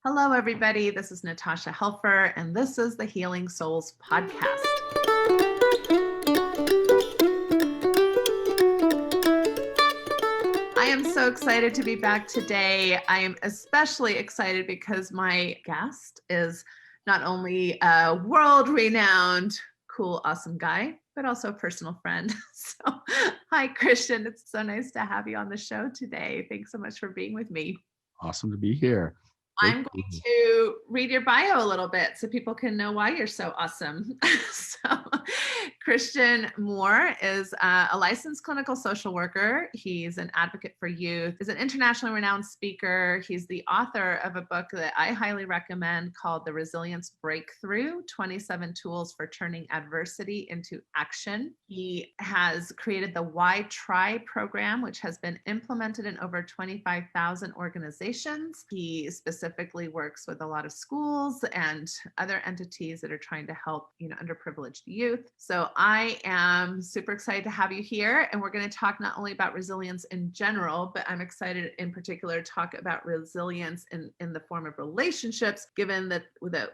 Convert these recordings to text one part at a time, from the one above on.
Hello, everybody. This is Natasha Helfer, and this is the Healing Souls podcast. I am so excited to be back today. I am especially excited because my guest is not only a world-renowned, cool, awesome guy, but also a personal friend. So, hi, Christian. It's so nice to have you on the show today. Thanks so much for being with me. Awesome to be here. Great. I'm going to read your bio a little bit so people can know why you're so awesome. So, Christian Moore is a licensed clinical social worker. He's an advocate for youth. He's an internationally renowned speaker. He's the author of a book that I highly recommend called The Resilience Breakthrough: 27 Tools for Turning Adversity into Action. He has created the Why Try program, which has been implemented in over 25,000 organizations. He specifically works with a lot of schools and other entities that are trying to help, underprivileged youth. So I am super excited to have you here. And we're going to talk not only about resilience in general, but I'm excited in particular to talk about resilience in the form of relationships, given that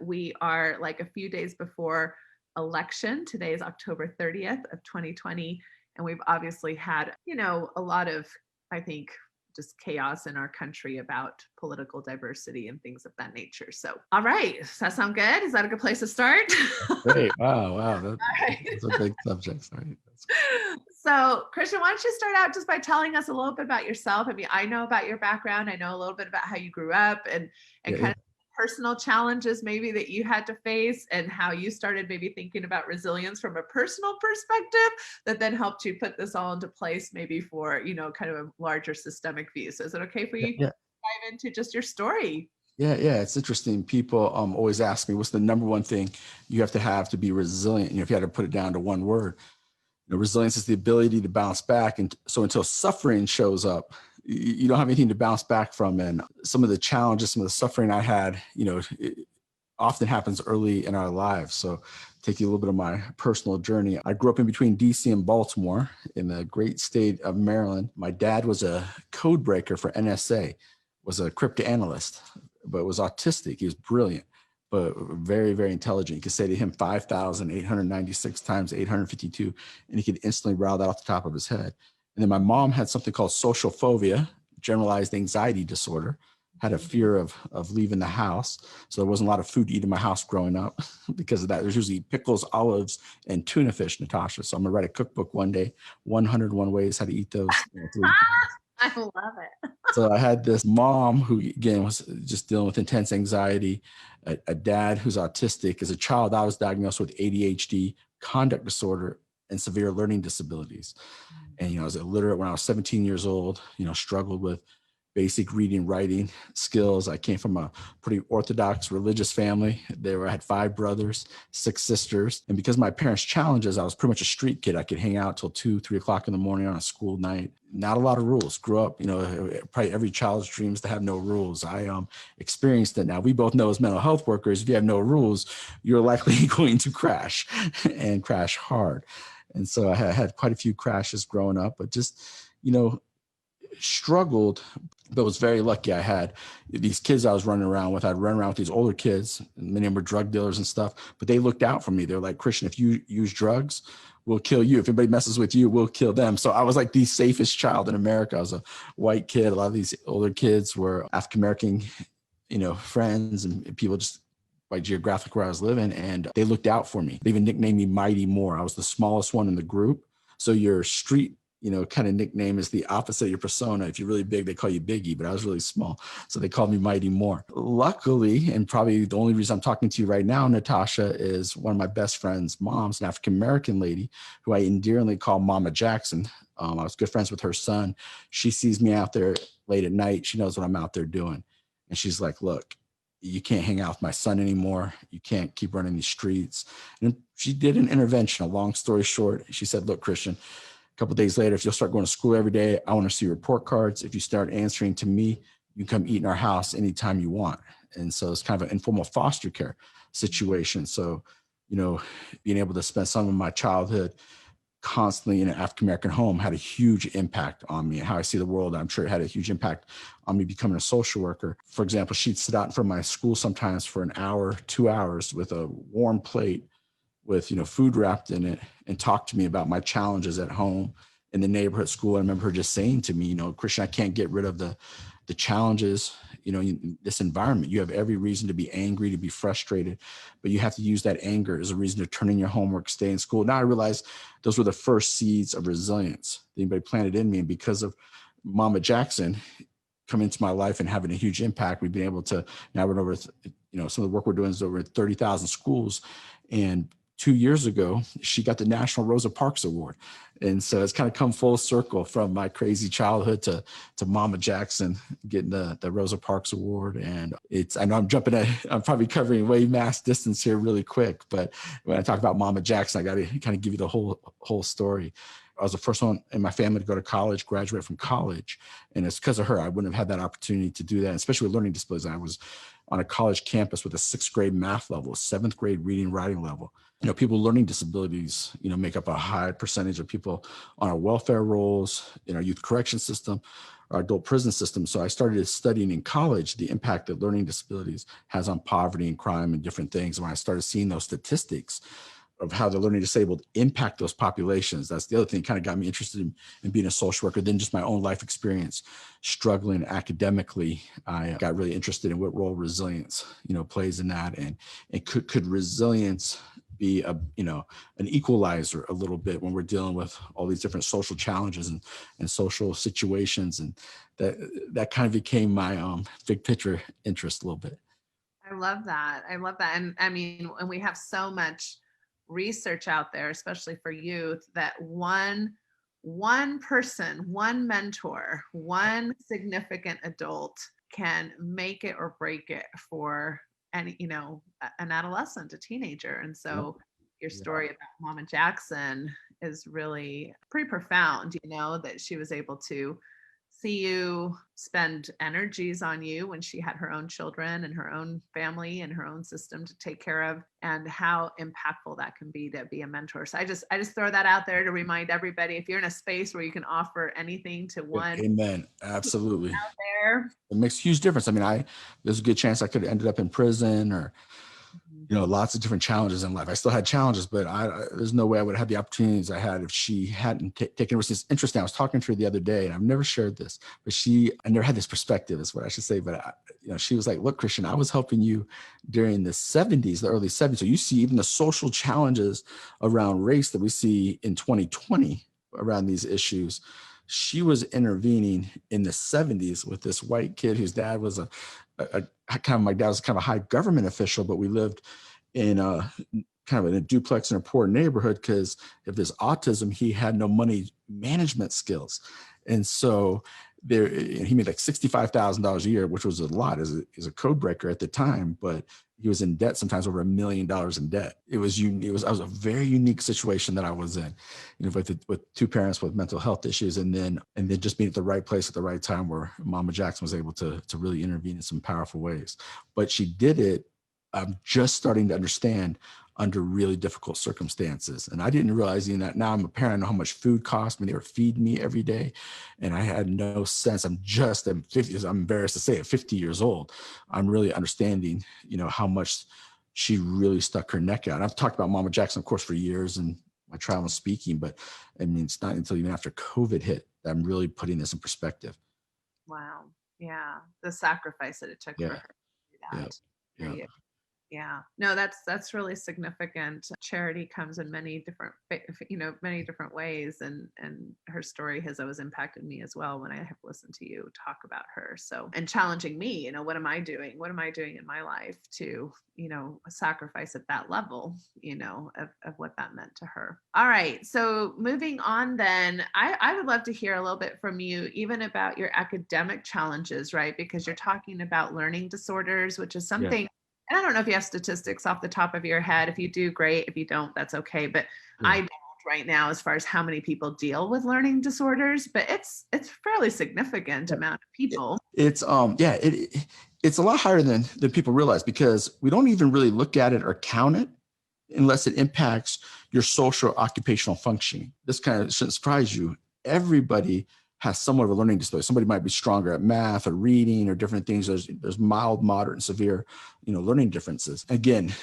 we are like a few days before election. Today is October 30th of 2020. And we've obviously had, a lot of, I think, just chaos in our country about political diversity and things of that nature. So, all right. Does that sound good? Is that a good place to start? Great. Wow. Those are big subjects. Right? So, Christian, why don't you start out just by telling us a little bit about yourself? I mean, I know about your background. I know a little bit about how you grew up and kind of personal challenges maybe that you had to face and how you started maybe thinking about resilience from a personal perspective that then helped you put this all into place maybe for, kind of a larger systemic view. So is it okay for you to dive into just your story? Yeah. It's interesting. People always ask me, what's the number one thing you have to be resilient? If you had to put it down to one word, resilience is the ability to bounce back. And so until suffering shows up, you don't have anything to bounce back from. And some of the challenges, some of the suffering I had, it often happens early in our lives. So take you a little bit of my personal journey. I grew up in between DC and Baltimore in the great state of Maryland. My dad was a code breaker for NSA, was a cryptanalyst, but was autistic. He was brilliant, but very, very intelligent. You could say to him 5,896 times 852, and he could instantly rattle that off the top of his head. And then my mom had something called social phobia, generalized anxiety disorder, had a fear of leaving the house. So there wasn't a lot of food to eat in my house growing up because of that. There's usually pickles, olives, and tuna fish, Natasha. So I'm going to write a cookbook one day, 101 ways how to eat those 3 times. I love it. So I had this mom who, again, was just dealing with intense anxiety, a dad who's autistic. As a child, I was diagnosed with ADHD, conduct disorder, and severe learning disabilities. And, I was illiterate when I was 17 years old, struggled with basic reading, writing skills. I came from a pretty orthodox religious family. I had 5 brothers, 6 sisters. And because of my parents' challenges, I was pretty much a street kid. I could hang out till 2, 3 o'clock in the morning on a school night. Not a lot of rules. Grew up, probably every child's dreams to have no rules. I experienced it. Now, we both know as mental health workers, if you have no rules, you're likely going to crash and crash hard. And so I had quite a few crashes growing up, but just, struggled, but was very lucky. I had these kids I was running around with. I'd run around with these older kids, and many of them were drug dealers and stuff, but they looked out for me. They're like, Christian, if you use drugs, we'll kill you. If anybody messes with you, we'll kill them. So I was like the safest child in America. I was a white kid. A lot of these older kids were African-American, friends and people just by geographic where I was living, and they looked out for me. They even nicknamed me Mighty Moore. I was the smallest one in the group. So your street kind of nickname is the opposite of your persona. If you're really big, they call you Biggie, but I was really small. So they called me Mighty Moore. Luckily, and probably the only reason I'm talking to you right now, Natasha, is one of my best friend's moms, an African-American lady who I endearingly call Mama Jackson. I was good friends with her son. She sees me out there late at night. She knows what I'm out there doing. And she's like, look, you can't hang out with my son anymore. You can't keep running these streets. And she did an intervention. A long story short, she said, look, Christian, a couple of days later, if you'll start going to school every day, I want to see your report cards. If you start answering to me, you can come eat in our house anytime you want. And so it's kind of an informal foster care situation. So, being able to spend some of my childhood constantly in an African-American home had a huge impact on me and how I see the world. I'm sure it had a huge impact on me becoming a social worker. For example, she'd sit out in front of my school sometimes for an hour, 2 hours with a warm plate with, food wrapped in it and talk to me about my challenges at home in the neighborhood school. I remember her just saying to me, Christian, I can't get rid of the challenges, in this environment. You have every reason to be angry, to be frustrated, but you have to use that anger as a reason to turn in your homework, stay in school. Now I realize those were the first seeds of resilience that anybody planted in me. And because of Mama Jackson coming into my life and having a huge impact, we've been able to now run over, some of the work we're doing is over 30,000 schools. And 2 years ago, she got the National Rosa Parks Award. And so it's kind of come full circle from my crazy childhood to Mama Jackson getting the Rosa Parks Award. And I know I'm probably covering way mass distance here really quick, but when I talk about Mama Jackson, I got to kind of give you the whole story. I was the first one in my family to go to college, graduate from college. And it's because of her. I wouldn't have had that opportunity to do that, especially with learning disabilities. I was on a college campus with a 6th grade math level, 7th grade reading, writing level. People with learning disabilities, make up a high percentage of people on our welfare rolls, in our youth correction system, our adult prison system. So I started studying in college the impact that learning disabilities has on poverty and crime and different things. When I started seeing those statistics of how the learning disabled impact those populations, that's the other thing that kind of got me interested in being a social worker. Then just my own life experience struggling academically, I got really interested in what role resilience, plays in that, and could resilience be an equalizer a little bit when we're dealing with all these different social challenges and social situations. And that kind of became my big picture interest a little bit. I love that. I love that. And I mean, and we have so much research out there, especially for youth, that one person, one mentor, one significant adult can make it or break it for any, an adolescent, a teenager. And so your story about Mama Jackson is really pretty profound, that she was able to see you spend energies on you when she had her own children and her own family and her own system to take care of, and how impactful that can be to be a mentor. So I just throw that out there to remind everybody, if you're in a space where you can offer anything to one, amen, absolutely, out there, it makes a huge difference. I mean, there's a good chance I could have ended up in prison or lots of different challenges in life. I still had challenges, but there's no way I would have had the opportunities I had if she hadn't taken risks. It's interesting. I was talking to her the other day, and I've never shared this, but I never had this perspective, is what I should say. But she was like, "Look, Christian, I was helping you during the '70s, the early '70s. So you see even the social challenges around race that we see in 2020 around these issues. She was intervening in the '70s with this white kid whose dad was my dad was kind of a high government official, but we lived in a kind of in a duplex in a poor neighborhood because of his autism. He had no money management skills. And so he made like $65,000 a year, which was a lot as a code breaker at the time, but he was in debt, sometimes over $1 million in debt. I was a very unique situation that I was in, with two parents with mental health issues, and then just being at the right place at the right time, where Mama Jackson was able to really intervene in some powerful ways. But she did it, I'm just starting to understand, under really difficult circumstances. And I didn't realize that now I'm a parent, I know how much food costs me. They were feeding me every day. And I had no sense. I'm 50, I'm embarrassed to say at 50 years old, I'm really understanding, how much she really stuck her neck out. I've talked about Mama Jackson, of course, for years and my travel speaking, but I mean, it's not until even after COVID hit that I'm really putting this in perspective. wow. Yeah. The sacrifice that it took for her to do that. Yeah. Yeah, no, that's really significant. Charity comes in many different, many different ways, and her story has always impacted me as well when I have listened to you talk about her. So, and challenging me, what am I doing? What am I doing in my life to, sacrifice at that level, of what that meant to her. All right, so moving on, then I would love to hear a little bit from you, even about your academic challenges, right? Because you're talking about learning disorders, which is something. Yeah. And I don't know if you have statistics off the top of your head. If you do, great. If you don't, that's okay. But I don't right now, as far as how many people deal with learning disorders, but it's fairly significant amount of people. It's it's a lot higher than people realize, because we don't even really look at it or count it unless it impacts your social or occupational functioning. This kind of shouldn't surprise you. Everybody has somewhat of a learning disability. Somebody might be stronger at math or reading or different things. There's mild, moderate, and severe, learning differences. Again,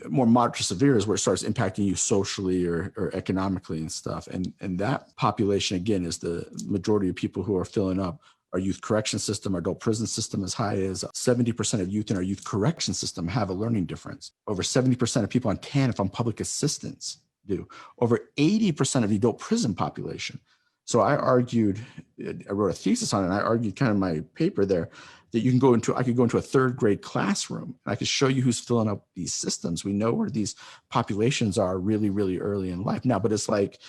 more moderate to severe is where it starts impacting you socially or economically and stuff. And that population, again, is the majority of people who are filling up our youth correction system, our adult prison system. As high as 70% of youth in our youth correction system have a learning difference. Over 70% of people on TANF on public assistance do. Over 80% of the adult prison population. So I wrote a thesis on it, and I argued kind of my paper there that I could go into a third grade classroom and I could show you who's filling up these systems. We know where these populations are really, really early in life now, but it's like,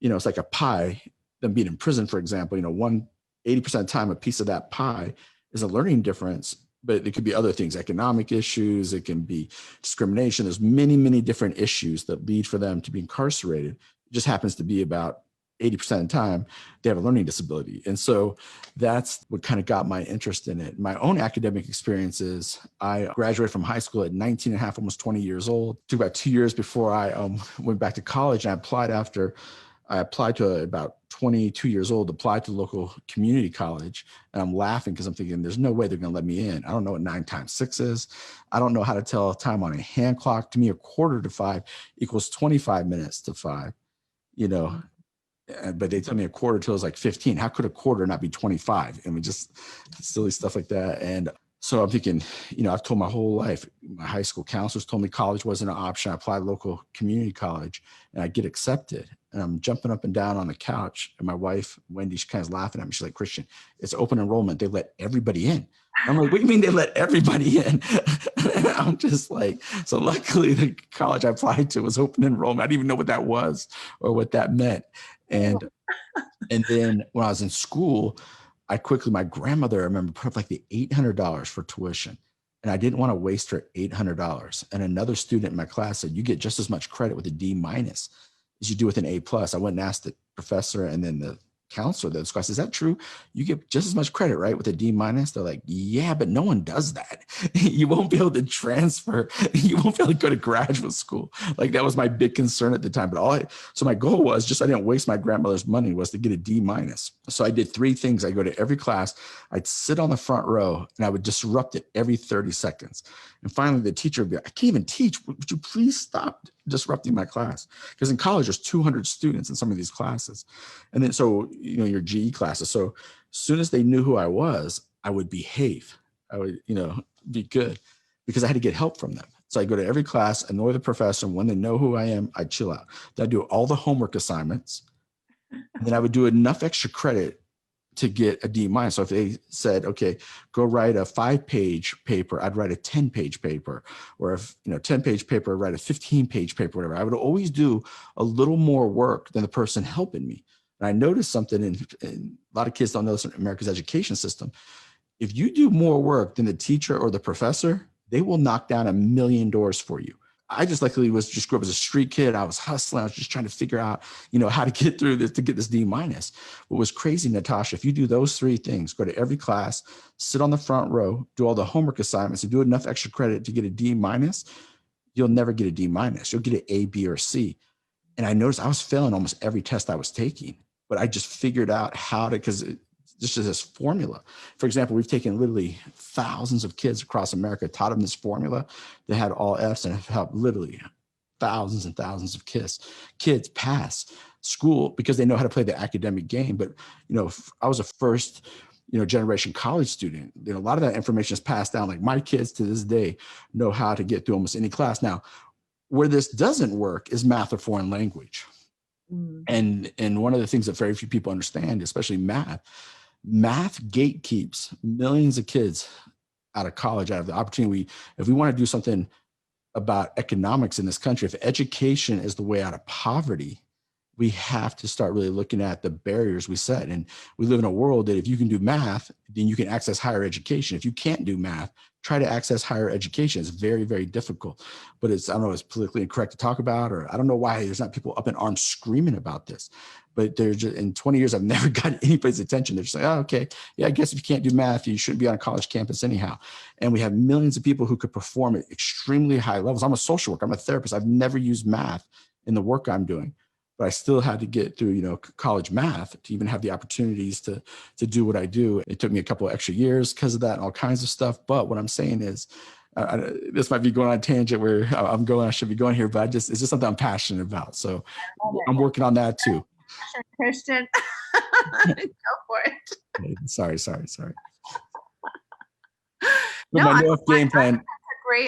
it's like a pie, them being in prison, for example, 80% of the time, a piece of that pie is a learning difference, but it could be other things, economic issues, it can be discrimination. There's many, many different issues that lead for them to be incarcerated. It just happens to be about 80% of the time they have a learning disability. And so that's what kind of got my interest in it. My own academic experiences, I graduated from high school at 19 and a half, almost 20 years old. It took about 2 years before I went back to college, and I applied to about 22 years old, applied to local community college. And I'm laughing because I'm thinking, there's no way they're going to let me in. I don't know what 9 times 6 is. I don't know how to tell time on a hand clock. To me, a quarter to 5 equals 25 minutes to 5, but they tell me a quarter till it's like 15. How could a quarter not be 25? I mean, just silly stuff like that. And so I'm thinking, I've told my whole life, my high school counselors told me college wasn't an option. I applied to local community college and I get accepted. And I'm jumping up and down on the couch. And my wife, Wendy, she kind of laughing at me. She's like, Christian, it's open enrollment. They let everybody in. I'm like, what do you mean they let everybody in? I'm just like, so luckily the college I applied to was open enrollment. I didn't even know what that was or what that meant. And then when I was in school, my grandmother, I remember, put up like the $800 for tuition. And I didn't want to waste her $800. And another student in my class said, you get just as much credit with a D- as you do with an A+. I went and asked the professor and then the counselor of this class, is that true? You get just as much credit, right, with a D-? They're like, yeah, but no one does that. You won't be able to transfer. You won't be able to go to graduate school. Like, that was my big concern at the time. But so my goal was just, I didn't waste my grandmother's money, was to get a D-. So I did 3 things. I go to every class, I'd sit on the front row and I would disrupt it every 30 seconds. And finally the teacher would be like, I can't even teach. Would you please stop disrupting my class? Because in college, there's 200 students in some of these classes. And then, so, your GE classes. So as soon as they knew who I was, I would behave. I would, be good, because I had to get help from them. So I go to every class, annoy the professor. And when they know who I am, I chill out. Then I do all the homework assignments. And then I would do enough extra credit to get a D-. So if they said, okay, go write a 5-page paper, I'd write a 10-page paper, or if 10-page paper, write a 15-page paper, whatever. I would always do a little more work than the person helping me. And I noticed something, and a lot of kids don't know this in America's education system. If you do more work than the teacher or the professor, they will knock down 1 million doors for you. I just luckily grew up as a street kid. I was hustling. I was just trying to figure out, how to get through this, to get this D-. What was crazy, Natasha, if you do those 3 things, go to every class, sit on the front row, do all the homework assignments, and do enough extra credit to get a D-, you'll never get a D-. You'll get an A, B, or C. And I noticed I was failing almost every test I was taking, but I just figured out how to, because just as this formula. For example, we've taken literally thousands of kids across America, taught them this formula. They had all Fs, and have helped literally thousands and thousands of kids pass school because they know how to play the academic game. But, I was a first, generation college student. A lot of that information is passed down. Like, my kids to this day know how to get through almost any class. Now, where this doesn't work is math or foreign language. And one of the things that very few people understand, especially math gatekeeps millions of kids out of college, out of the opportunity. If we want to do something about economics in this country, if education is the way out of poverty, we have to start really looking at the barriers we set. And we live in a world that if you can do math, then you can access higher education. If you can't do math, try to access higher education. It's very, very difficult, but I don't know, it's politically incorrect to talk about, or I don't know why there's not people up in arms screaming about this. But they're just, in 20 years, I've never gotten anybody's attention. They're just like, oh, okay, yeah, I guess if you can't do math, you shouldn't be on a college campus anyhow. And we have millions of people who could perform at extremely high levels. I'm a social worker, I'm a therapist. I've never used math in the work I'm doing, but I still had to get through, college math to even have the opportunities to do what I do. It took me a couple of extra years because of that and all kinds of stuff. But what I'm saying is, this might be going on a tangent where I should be going here, but it's just something I'm passionate about. So I'm working on that too. Christian, go for it. Sorry. No, my game plan.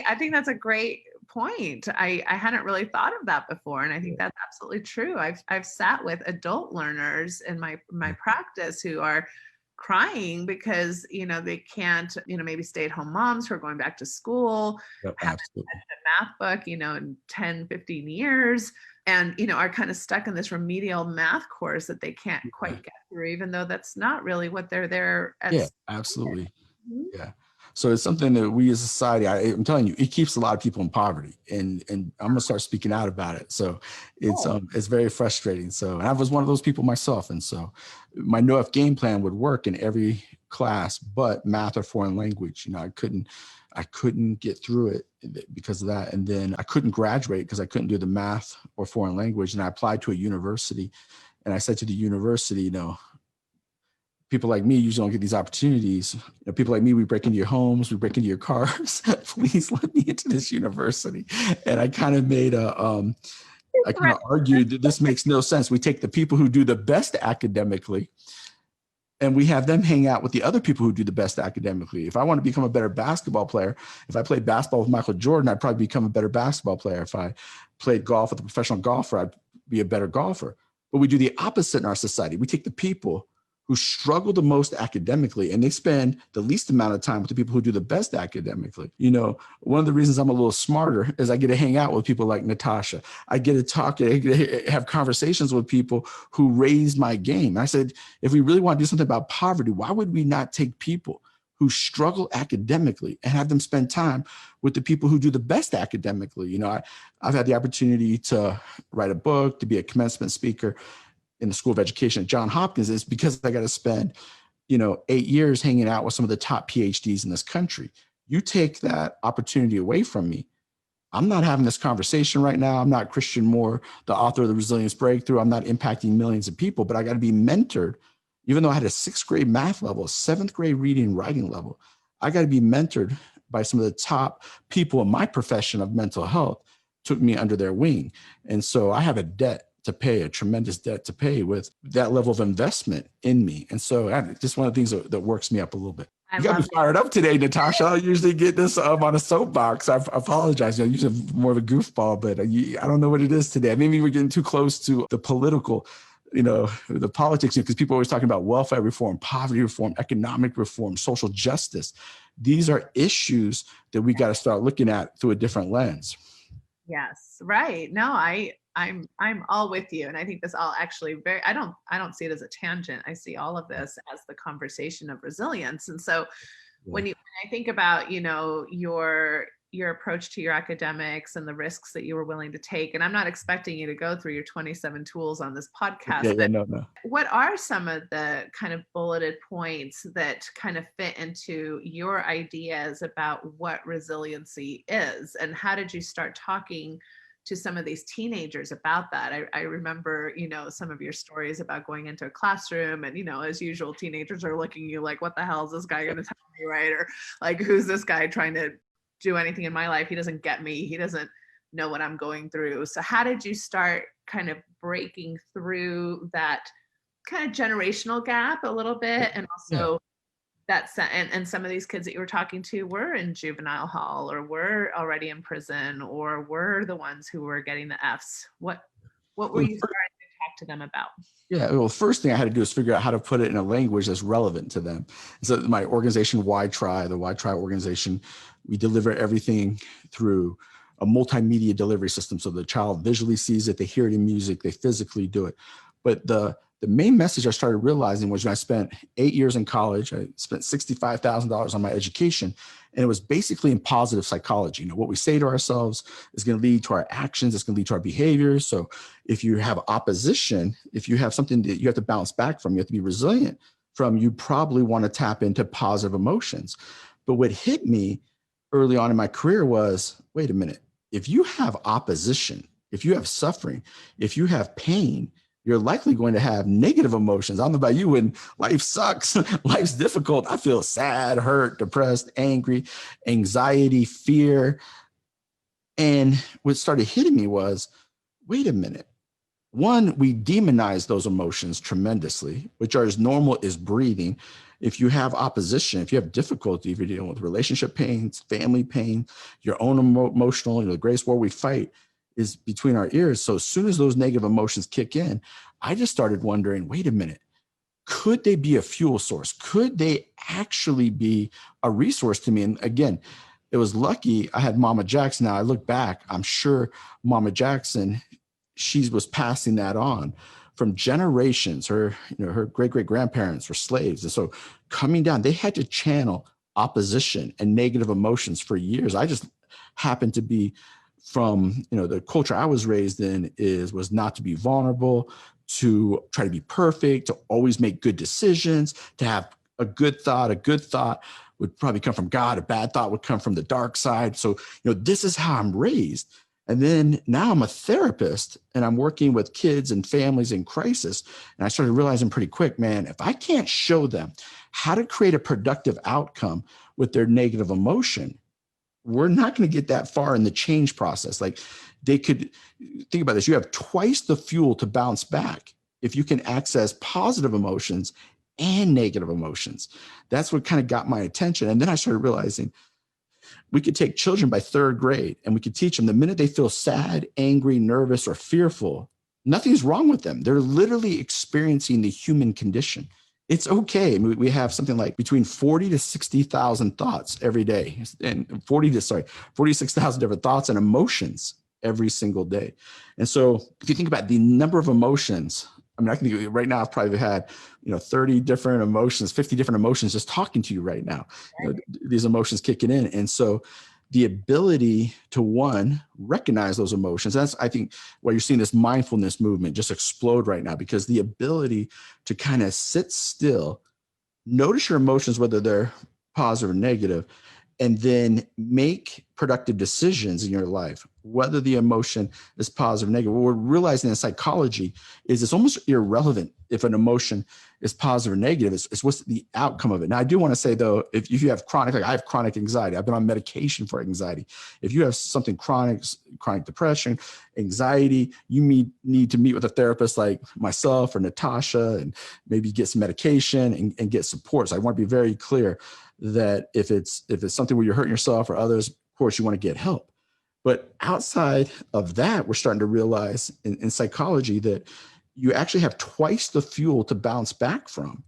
I think that's a great point. I hadn't really thought of that before, and I think that's absolutely true. I've sat with adult learners in my practice who are crying because they can't maybe stay-at-home moms who are going back to school, haven't touched a math book in 10-15 years, and are kind of stuck in this remedial math course that they can't quite get through, even though that's not really what they're there at. Yeah, absolutely. Mm-hmm. Yeah. So it's something that we as a society, I'm telling you, it keeps a lot of people in poverty, and I'm going to start speaking out about it. So it's very frustrating. So, and I was one of those people myself. And so my NoF game plan would work in every class, but math or foreign language, I couldn't get through it because of that. And then I couldn't graduate because I couldn't do the math or foreign language. And I applied to a university, and I said to the university, people like me usually don't get these opportunities. People like me, we break into your homes, we break into your cars. Please let me into this university. And I kind of made I kind of argued that this makes no sense. We take the people who do the best academically, and we have them hang out with the other people who do the best academically. If I want to become a better basketball player, if I played basketball with Michael Jordan, I'd probably become a better basketball player. If I played golf with a professional golfer, I'd be a better golfer. But we do the opposite in our society. We take the people who struggle the most academically, and they spend the least amount of time with the people who do the best academically. One of the reasons I'm a little smarter is I get to hang out with people like Natasha. I get to talk, I get to have conversations with people who raised my game. I said, if we really want to do something about poverty, why would we not take people who struggle academically and have them spend time with the people who do the best academically? I've had the opportunity to write a book, to be a commencement speaker in the School of Education at Johns Hopkins. Is because I got to spend, 8 years hanging out with some of the top PhDs in this country. You take that opportunity away from me, I'm not having this conversation right now. I'm not Christian Moore, the author of the Resilience Breakthrough. I'm not impacting millions of people, but I got to be mentored. Even though I had a 6th grade math level, a 7th grade reading and writing level, I got to be mentored by some of the top people in my profession of mental health, took me under their wing. And so I have a debt to pay, a tremendous debt to pay with that level of investment in me. And so just one of the things that works me up a little bit. You got me fired up today, Natasha. I usually get this on a soapbox. I apologize. I'm usually more of a goofball, but I don't know what it is today. Maybe we're getting too close to the political, the politics, because people are always talking about welfare reform, poverty reform, economic reform, social justice. These are issues that we got to start looking at through a different lens. Yes, right. No, I'm all with you. And I think this all actually I don't see it as a tangent. I see all of this as the conversation of resilience. And so when I think about, your approach to your academics and the risks that you were willing to take, and I'm not expecting you to go through your 27 tools on this podcast, but no. What are some of the kind of bulleted points that kind of fit into your ideas about what resiliency is? And how did you start talking to some of these teenagers about that? I remember, some of your stories about going into a classroom and, as usual, teenagers are looking at you like, what the hell is this guy going to tell me, right? Or like, who's this guy trying to do anything in my life? He doesn't get me. He doesn't know what I'm going through. So how did you start kind of breaking through that kind of generational gap a little bit? And also and some of these kids that you were talking to were in juvenile hall or were already in prison or were the ones who were getting the Fs. What were you starting to talk to them about? Yeah, well, the first thing I had to do is figure out how to put it in a language that's relevant to them. So my organization, the Y Tri organization, we deliver everything through a multimedia delivery system. So the child visually sees it, they hear it in music, they physically do it. But the the main message I started realizing was when I spent 8 years in college, I spent $65,000 on my education, and it was basically in positive psychology. What we say to ourselves is going to lead to our actions. It's going to lead to our behaviors. So if you have opposition, if you have something that you have to bounce back from, you have to be resilient from, you probably want to tap into positive emotions. But what hit me early on in my career was, wait a minute, if you have opposition, if you have suffering, if you have pain, you're likely going to have negative emotions. I don't know about you, when life sucks, life's difficult, I feel sad, hurt, depressed, angry, anxiety, fear. And what started hitting me was, wait a minute. One, we demonize those emotions tremendously, which are as normal as breathing. If you have opposition, if you have difficulty, if you're dealing with relationship pains, family pain, your own emotional, the greatest war we fight is between our ears. So as soon as those negative emotions kick in, I just started wondering, wait a minute, could they be a fuel source? Could they actually be a resource to me? And again, it was lucky I had Mama Jackson. Now I look back, I'm sure Mama Jackson, she was passing that on from generations. Her great great grandparents were slaves. And so coming down, they had to channel opposition and negative emotions for years. I just happened to be from, the culture I was raised in was not to be vulnerable, to try to be perfect, to always make good decisions, to have a good thought. A good thought would probably come from God. A bad thought would come from the dark side. So, this is how I'm raised. And then now I'm a therapist and I'm working with kids and families in crisis. And I started realizing pretty quick, man, if I can't show them how to create a productive outcome with their negative emotion, we're not going to get that far in the change process. Like, they could think about this. You have twice the fuel to bounce back if you can access positive emotions and negative emotions. That's what kind of got my attention. And then I started realizing we could take children by third grade and we could teach them the minute they feel sad, angry, nervous, or fearful, nothing's wrong with them. They're literally experiencing the human condition. It's okay. I mean, we have something like between 40 to 60,000 thoughts every day, and 46,000 different thoughts and emotions every single day. And so if you think about the number of emotions, I mean, I can think right now I've probably had, 30 different emotions, 50 different emotions just talking to you right now, these emotions kicking in. And so the ability to, one, recognize those emotions. That's, I think, why you're seeing this mindfulness movement just explode right now, because the ability to kind of sit still, notice your emotions, whether they're positive or negative, and then make productive decisions in your life, whether the emotion is positive or negative. What we're realizing in psychology is it's almost irrelevant if an emotion is positive or negative. It's what's the outcome of it. Now, I do want to say, though, if you have chronic, like I have chronic anxiety, I've been on medication for anxiety. If you have something chronic depression, anxiety, you need to meet with a therapist like myself or Natasha, and maybe get some medication and get support. So I want to be very clear that if it's something where you're hurting yourself or others, of course you want to get help. But outside of that, we're starting to realize in psychology that you actually have twice the fuel to bounce back from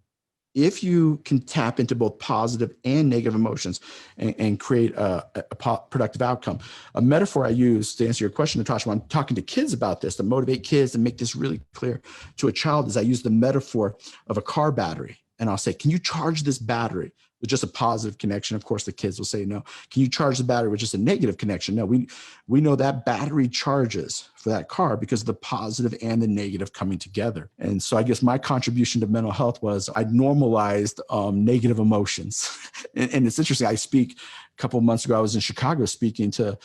if you can tap into both positive and negative emotions and create a productive outcome. A metaphor I use to answer your question, Natasha, when I'm talking to kids about this, to motivate kids and make this really clear to a child, is I use the metaphor of a car battery. And I'll say, can you charge this battery with just a positive connection? Of course, the kids will say no. Can you charge the battery with just a negative connection? No, we know that battery charges for that car because of the positive and the negative coming together. And so I guess my contribution to mental health was I normalized negative emotions. And it's interesting. I speak a couple of months ago, I was in Chicago speaking to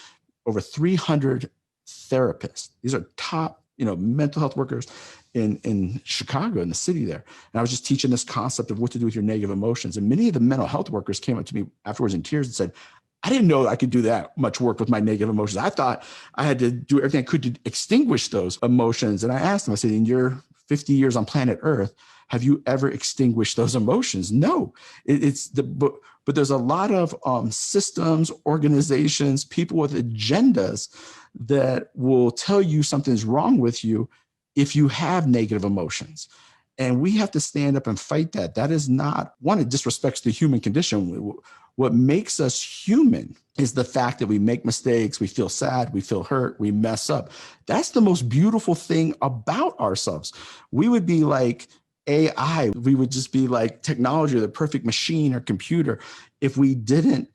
over 300 therapists. These are top, mental health workers in Chicago, in the city there. And I was just teaching this concept of what to do with your negative emotions. And many of the mental health workers came up to me afterwards in tears and said, I didn't know I could do that much work with my negative emotions. I thought I had to do everything I could to extinguish those emotions. And I asked them, I said, in your 50 years on planet Earth, have you ever extinguished those emotions? No. But there's a lot of systems, organizations, people with agendas that will tell you something's wrong with you if you have negative emotions. And we have to stand up and fight that. That is not, one, it disrespects the human condition. What makes us human is the fact that we make mistakes, we feel sad, we feel hurt, we mess up. That's the most beautiful thing about ourselves. We would be like AI. We would just be like technology or the perfect machine or computer if we didn't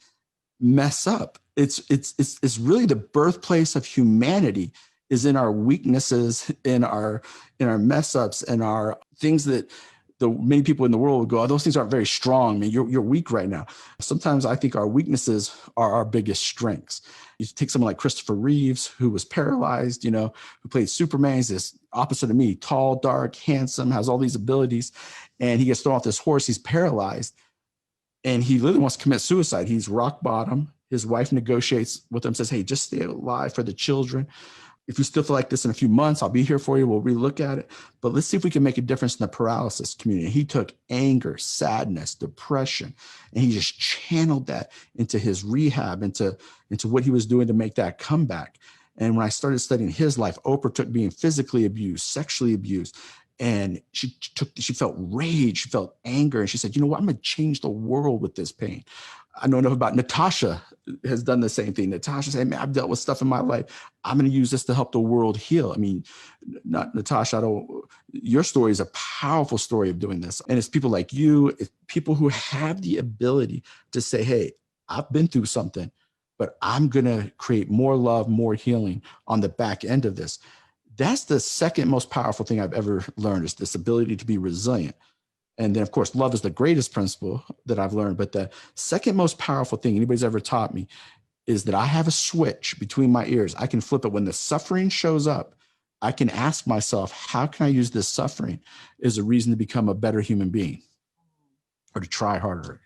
mess up. It's really the birthplace of humanity is in our weaknesses, in our mess ups, and our things that the many people in the world would go, oh, those things aren't very strong. I mean, you're weak right now. Sometimes I think our weaknesses are our biggest strengths. You take someone like Christopher Reeves, who was paralyzed, who played Superman. He's this opposite of me, tall, dark, handsome, has all these abilities. And he gets thrown off this horse. He's paralyzed. And he literally wants to commit suicide. He's rock bottom. His wife negotiates with him, says, hey, just stay alive for the children. If you still feel like this in a few months, I'll be here for you. We'll relook at it. But let's see if we can make a difference in the paralysis community. He took anger, sadness, depression, and he just channeled that into his rehab, into what he was doing to make that comeback. And when I started studying his life, Oprah took being physically abused, sexually abused, and she felt rage, she felt anger, and she said, you know what, I'm going to change the world with this pain. I know enough about Natasha has done the same thing. Natasha said, man, I've dealt with stuff in my life. I'm going to use this to help the world heal. I mean, not Natasha, your story is a powerful story of doing this. And it's people like you, it's people who have the ability to say, hey, I've been through something, but I'm going to create more love, more healing on the back end of this. That's the second most powerful thing I've ever learned, is this ability to be resilient. And then, of course, love is the greatest principle that I've learned. But the second most powerful thing anybody's ever taught me is that I have a switch between my ears. I can flip it. When the suffering shows up, I can ask myself, how can I use this suffering as a reason to become a better human being or to try harder?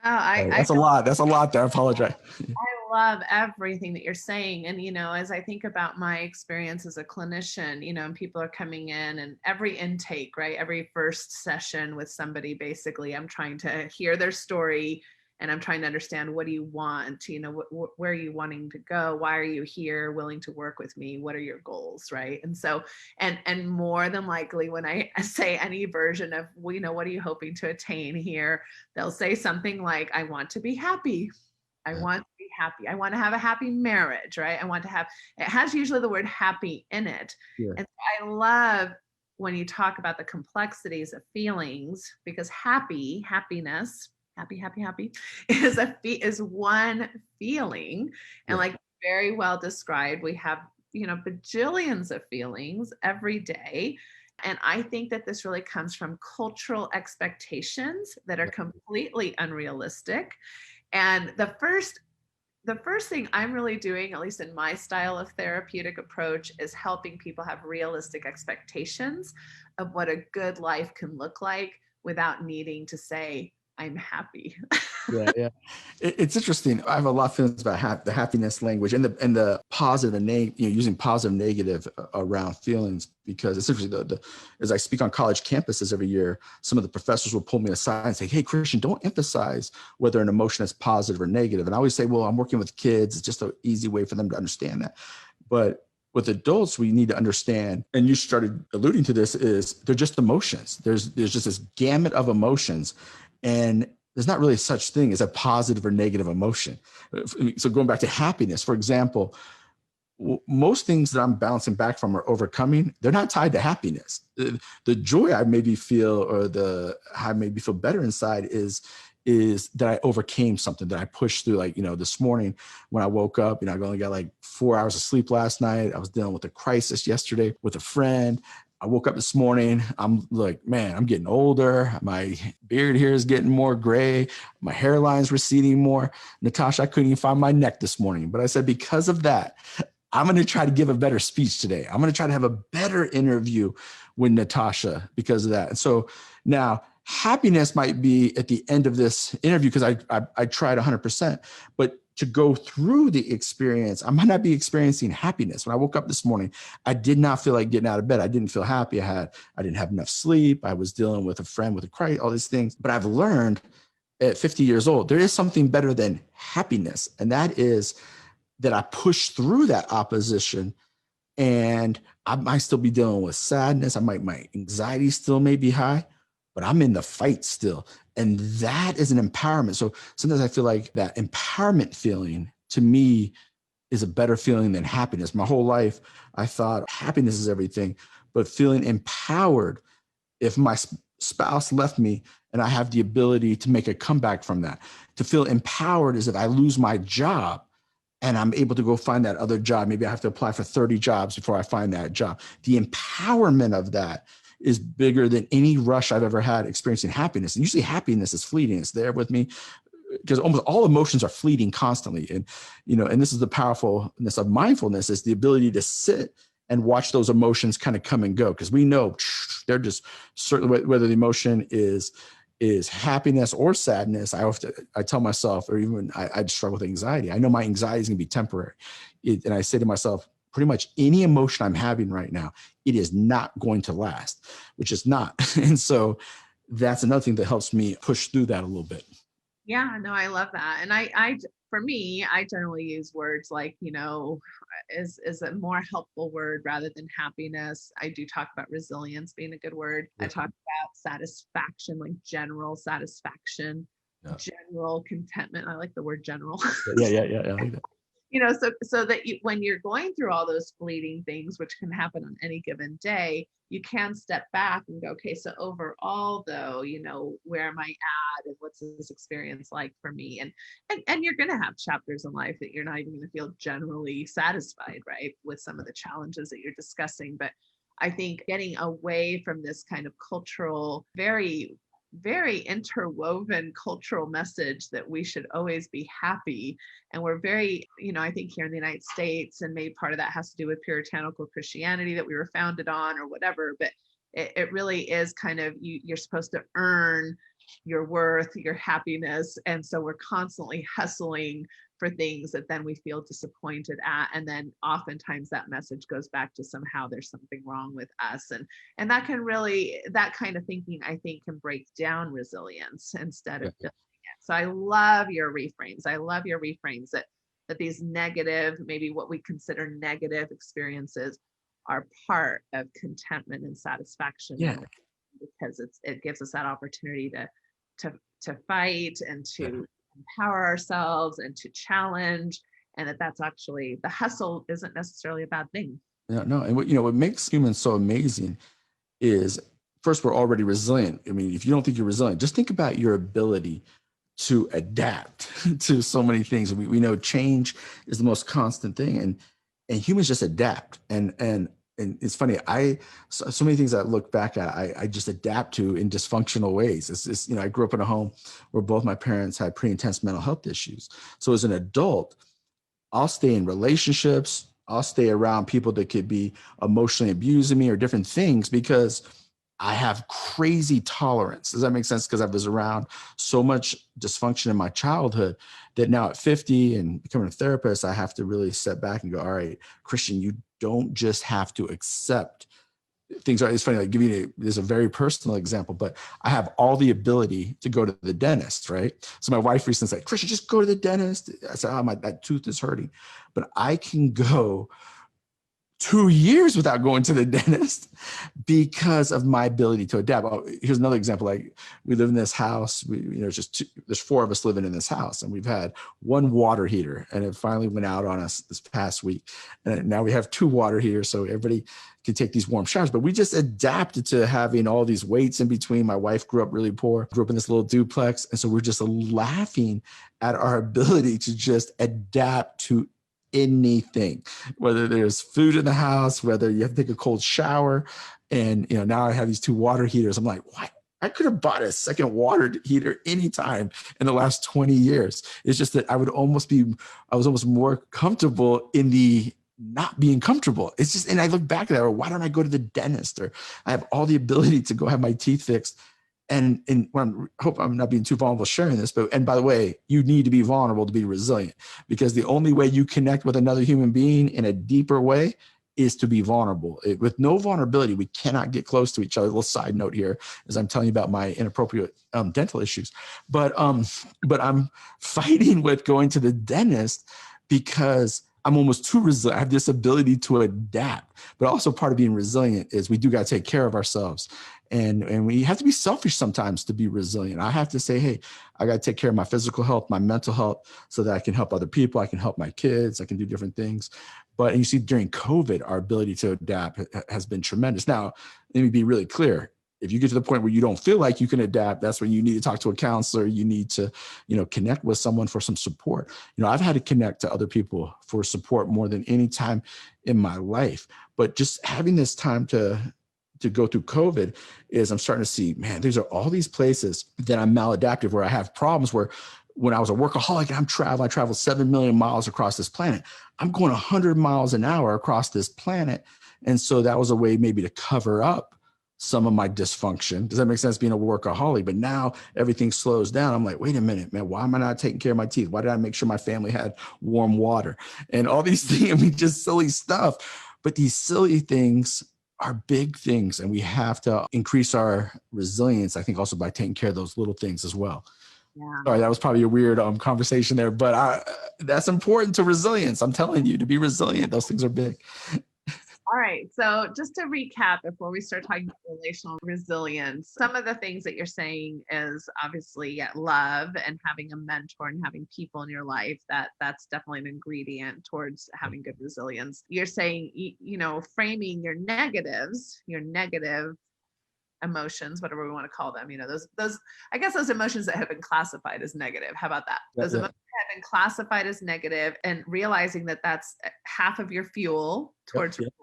Oh, I That's a lot. That's a lot there. I apologize. love everything that you're saying. And, as I think about my experience as a clinician, and people are coming in, and every intake, right? Every first session with somebody, basically, I'm trying to hear their story, and I'm trying to understand, what do you want? Where are you wanting to go? Why are you here, willing to work with me? What are your goals, right? And so, and more than likely, when I say any version of, what are you hoping to attain here? They'll say something like, I want to be happy. I want to be happy. I want to have a happy marriage, right? I want to have, it has usually the word happy in it. Yeah. And so I love when you talk about the complexities of feelings, because happiness, happy is one feeling. And like very well described, we have, bajillions of feelings every day. And I think that this really comes from cultural expectations that are completely unrealistic. And the first thing I'm really doing, at least in my style of therapeutic approach, is helping people have realistic expectations of what a good life can look like without needing to say, I'm happy. Yeah. It's interesting. I have a lot of feelings about the happiness language and the positive and using positive, negative around feelings, because it's interesting. As I speak on college campuses every year, some of the professors will pull me aside and say, "Hey, Christian, don't emphasize whether an emotion is positive or negative." And I always say, "Well, I'm working with kids. It's just an easy way for them to understand that." But with adults, we need to understand, and you started alluding to this, is they're just emotions. There's just this gamut of emotions, and there's not really such thing as a positive or negative emotion. So going back to happiness, for example, most things that I'm bouncing back from or overcoming, they're not tied to happiness. The joy I maybe feel, or I maybe feel better inside, is that I overcame something, that I pushed through. Like, this morning when I woke up, I only got like 4 hours of sleep last night. I was dealing with a crisis yesterday with a friend. I woke up this morning, I'm like, man, I'm getting older. My beard here is getting more gray. My hairline's receding more. Natasha, I couldn't even find my neck this morning. But I said, because of that, I'm going to try to give a better speech today. I'm going to try to have a better interview with Natasha because of that. And so now happiness might be at the end of this interview because I tried 100%. But to go through the experience, I might not be experiencing happiness. When I woke up this morning, I did not feel like getting out of bed. I didn't feel happy. I didn't have enough sleep. I was dealing with a friend with a crisis, all these things. But I've learned at 50 years old, there is something better than happiness. And that is that I push through that opposition, and I might still be dealing with sadness. My anxiety still may be high, but I'm in the fight still. And that is an empowerment. So sometimes I feel like that empowerment feeling to me is a better feeling than happiness. My whole life, I thought happiness is everything, but feeling empowered if my spouse left me and I have the ability to make a comeback from that, to feel empowered as if I lose my job and I'm able to go find that other job. Maybe I have to apply for 30 jobs before I find that job. The empowerment of that is bigger than any rush I've ever had experiencing happiness. And usually happiness is fleeting. It's there with me because almost all emotions are fleeting constantly. And, and this is the powerfulness of mindfulness, is the ability to sit and watch those emotions kind of come and go. Because we know they're just certainly, whether the emotion is happiness or sadness. I tell myself, or even I struggle with anxiety. I know my anxiety is going to be temporary. And I say to myself, pretty much any emotion I'm having right now, it is not going to last, which is not. And so that's another thing that helps me push through that a little bit. Yeah, no, I love that. And I, for me, I generally use words like, is a more helpful word rather than happiness. I do talk about resilience being a good word. I talk about satisfaction, like general satisfaction, general contentment. I like the word general. Yeah. I like that. So that when you're going through all those fleeting things, which can happen on any given day, you can step back and go, okay, so overall though, where am I at and what's this experience like for me? And you're going to have chapters in life that you're not even going to feel generally satisfied, right, with some of the challenges that you're discussing. But I think getting away from this kind of cultural, very interwoven cultural message that we should always be happy. And we're very, I think here in the United States, and maybe part of that has to do with puritanical Christianity that we were founded on or whatever, but it really is kind of, you're supposed to earn your worth, your happiness. And so we're constantly hustling for things that then we feel disappointed at. And then oftentimes that message goes back to somehow there's something wrong with us. And that can really, that kind of thinking, I think, can break down resilience instead of building it. So I love your reframes. That these negative, maybe what we consider negative experiences are part of contentment and satisfaction. Yeah. Because it gives us that opportunity to fight and to empower ourselves and to challenge, and that's actually, the hustle isn't necessarily a bad thing. No. And what makes humans so amazing is, first, we're already resilient. I mean, if you don't think you're resilient, just think about your ability to adapt to so many things. We know change is the most constant thing, and humans just adapt. And it's funny, so many things I look back at, I just adapt to in dysfunctional ways. It's just, I grew up in a home where both my parents had pretty intense mental health issues. So as an adult, I'll stay in relationships, I'll stay around people that could be emotionally abusing me or different things because I have crazy tolerance. Does that make sense? Because I was around so much dysfunction in my childhood that now at 50 and becoming a therapist, I have to really step back and go, all right, Christian, you don't just have to accept things. It's funny, like there's a very personal example, but I have all the ability to go to the dentist, right? So my wife recently said, Christian, just go to the dentist. I said, oh, that tooth is hurting. But I can go 2 years without going to the dentist because of my ability to adapt. Oh, here's another example. Like, we live in this house, there's 4 of us living in this house, and we've had 1 water heater, and it finally went out on us this past week. And now we have 2 water heaters, so everybody can take these warm showers. But we just adapted to having all these weights in between. My wife grew up really poor, grew up in this little duplex. And so we're just laughing at our ability to just adapt to anything, whether there's food in the house, whether you have to take a cold shower. And now I have these 2 water heaters. I'm like, why? I could have bought a second water heater anytime in the last 20 years. It's just that I was almost more comfortable in the not being comfortable. It's just, and I look back at that, or why don't I go to the dentist? Or I have all the ability to go have my teeth fixed. And hope I'm not being too vulnerable sharing this, and by the way, you need to be vulnerable to be resilient, because the only way you connect with another human being in a deeper way is to be vulnerable. With no vulnerability, we cannot get close to each other. A little side note here, as I'm telling you about my inappropriate dental issues. But I'm fighting with going to the dentist because I'm almost too resilient. I have this ability to adapt, but also part of being resilient is we do got to take care of ourselves. And we have to be selfish sometimes to be resilient. I have to say, hey, I got to take care of my physical health, my mental health, so that I can help other people. I can help my kids. I can do different things. But you see, during COVID, our ability to adapt has been tremendous. Now, let me be really clear. if you get to the point where you don't feel like you can adapt, that's when you need to talk to a counselor. You need to, connect with someone for some support. I've had to connect to other people for support more than any time in my life. But just having this time to go through COVID is I'm starting to see, man, these are all these places that I'm maladaptive, where I have problems where when I was a workaholic and I traveled 7 million miles across this planet. I'm going 100 miles an hour across this planet. And so that was a way maybe to cover up some of my dysfunction. Does that make sense, being a workaholic? But now everything slows down. I'm like, wait a minute, man, why am I not taking care of my teeth? Why did I make sure my family had warm water? And all these things, I mean, just silly stuff. But these silly things are big things, and we have to increase our resilience, I think, also by taking care of those little things as well. Yeah. Sorry, that was probably a weird conversation there, but that's important to resilience. I'm telling you, to be resilient, those things are big. All right. So just to recap, before we start talking about relational resilience, some of the things that you're saying is obviously love and having a mentor and having people in your life. That's definitely an ingredient towards having good resilience. You're saying, framing your negative emotions, whatever we want to call them, those I guess those emotions that have been classified as negative. How about that? Those emotions have been classified as negative, and realizing that that's half of your fuel towards resilience,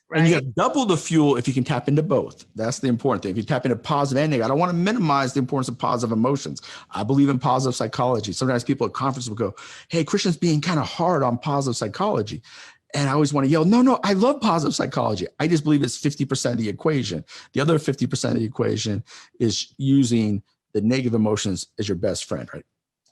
right? And you have double the fuel if you can tap into both. That's the important thing. If you tap into positive and negative, I don't want to minimize the importance of positive emotions. I believe in positive psychology. Sometimes people at conferences will go, hey, Christian's being kind of hard on positive psychology. And I always want to yell, no, I love positive psychology. I just believe it's 50% of the equation. The other 50% of the equation is using the negative emotions as your best friend, right?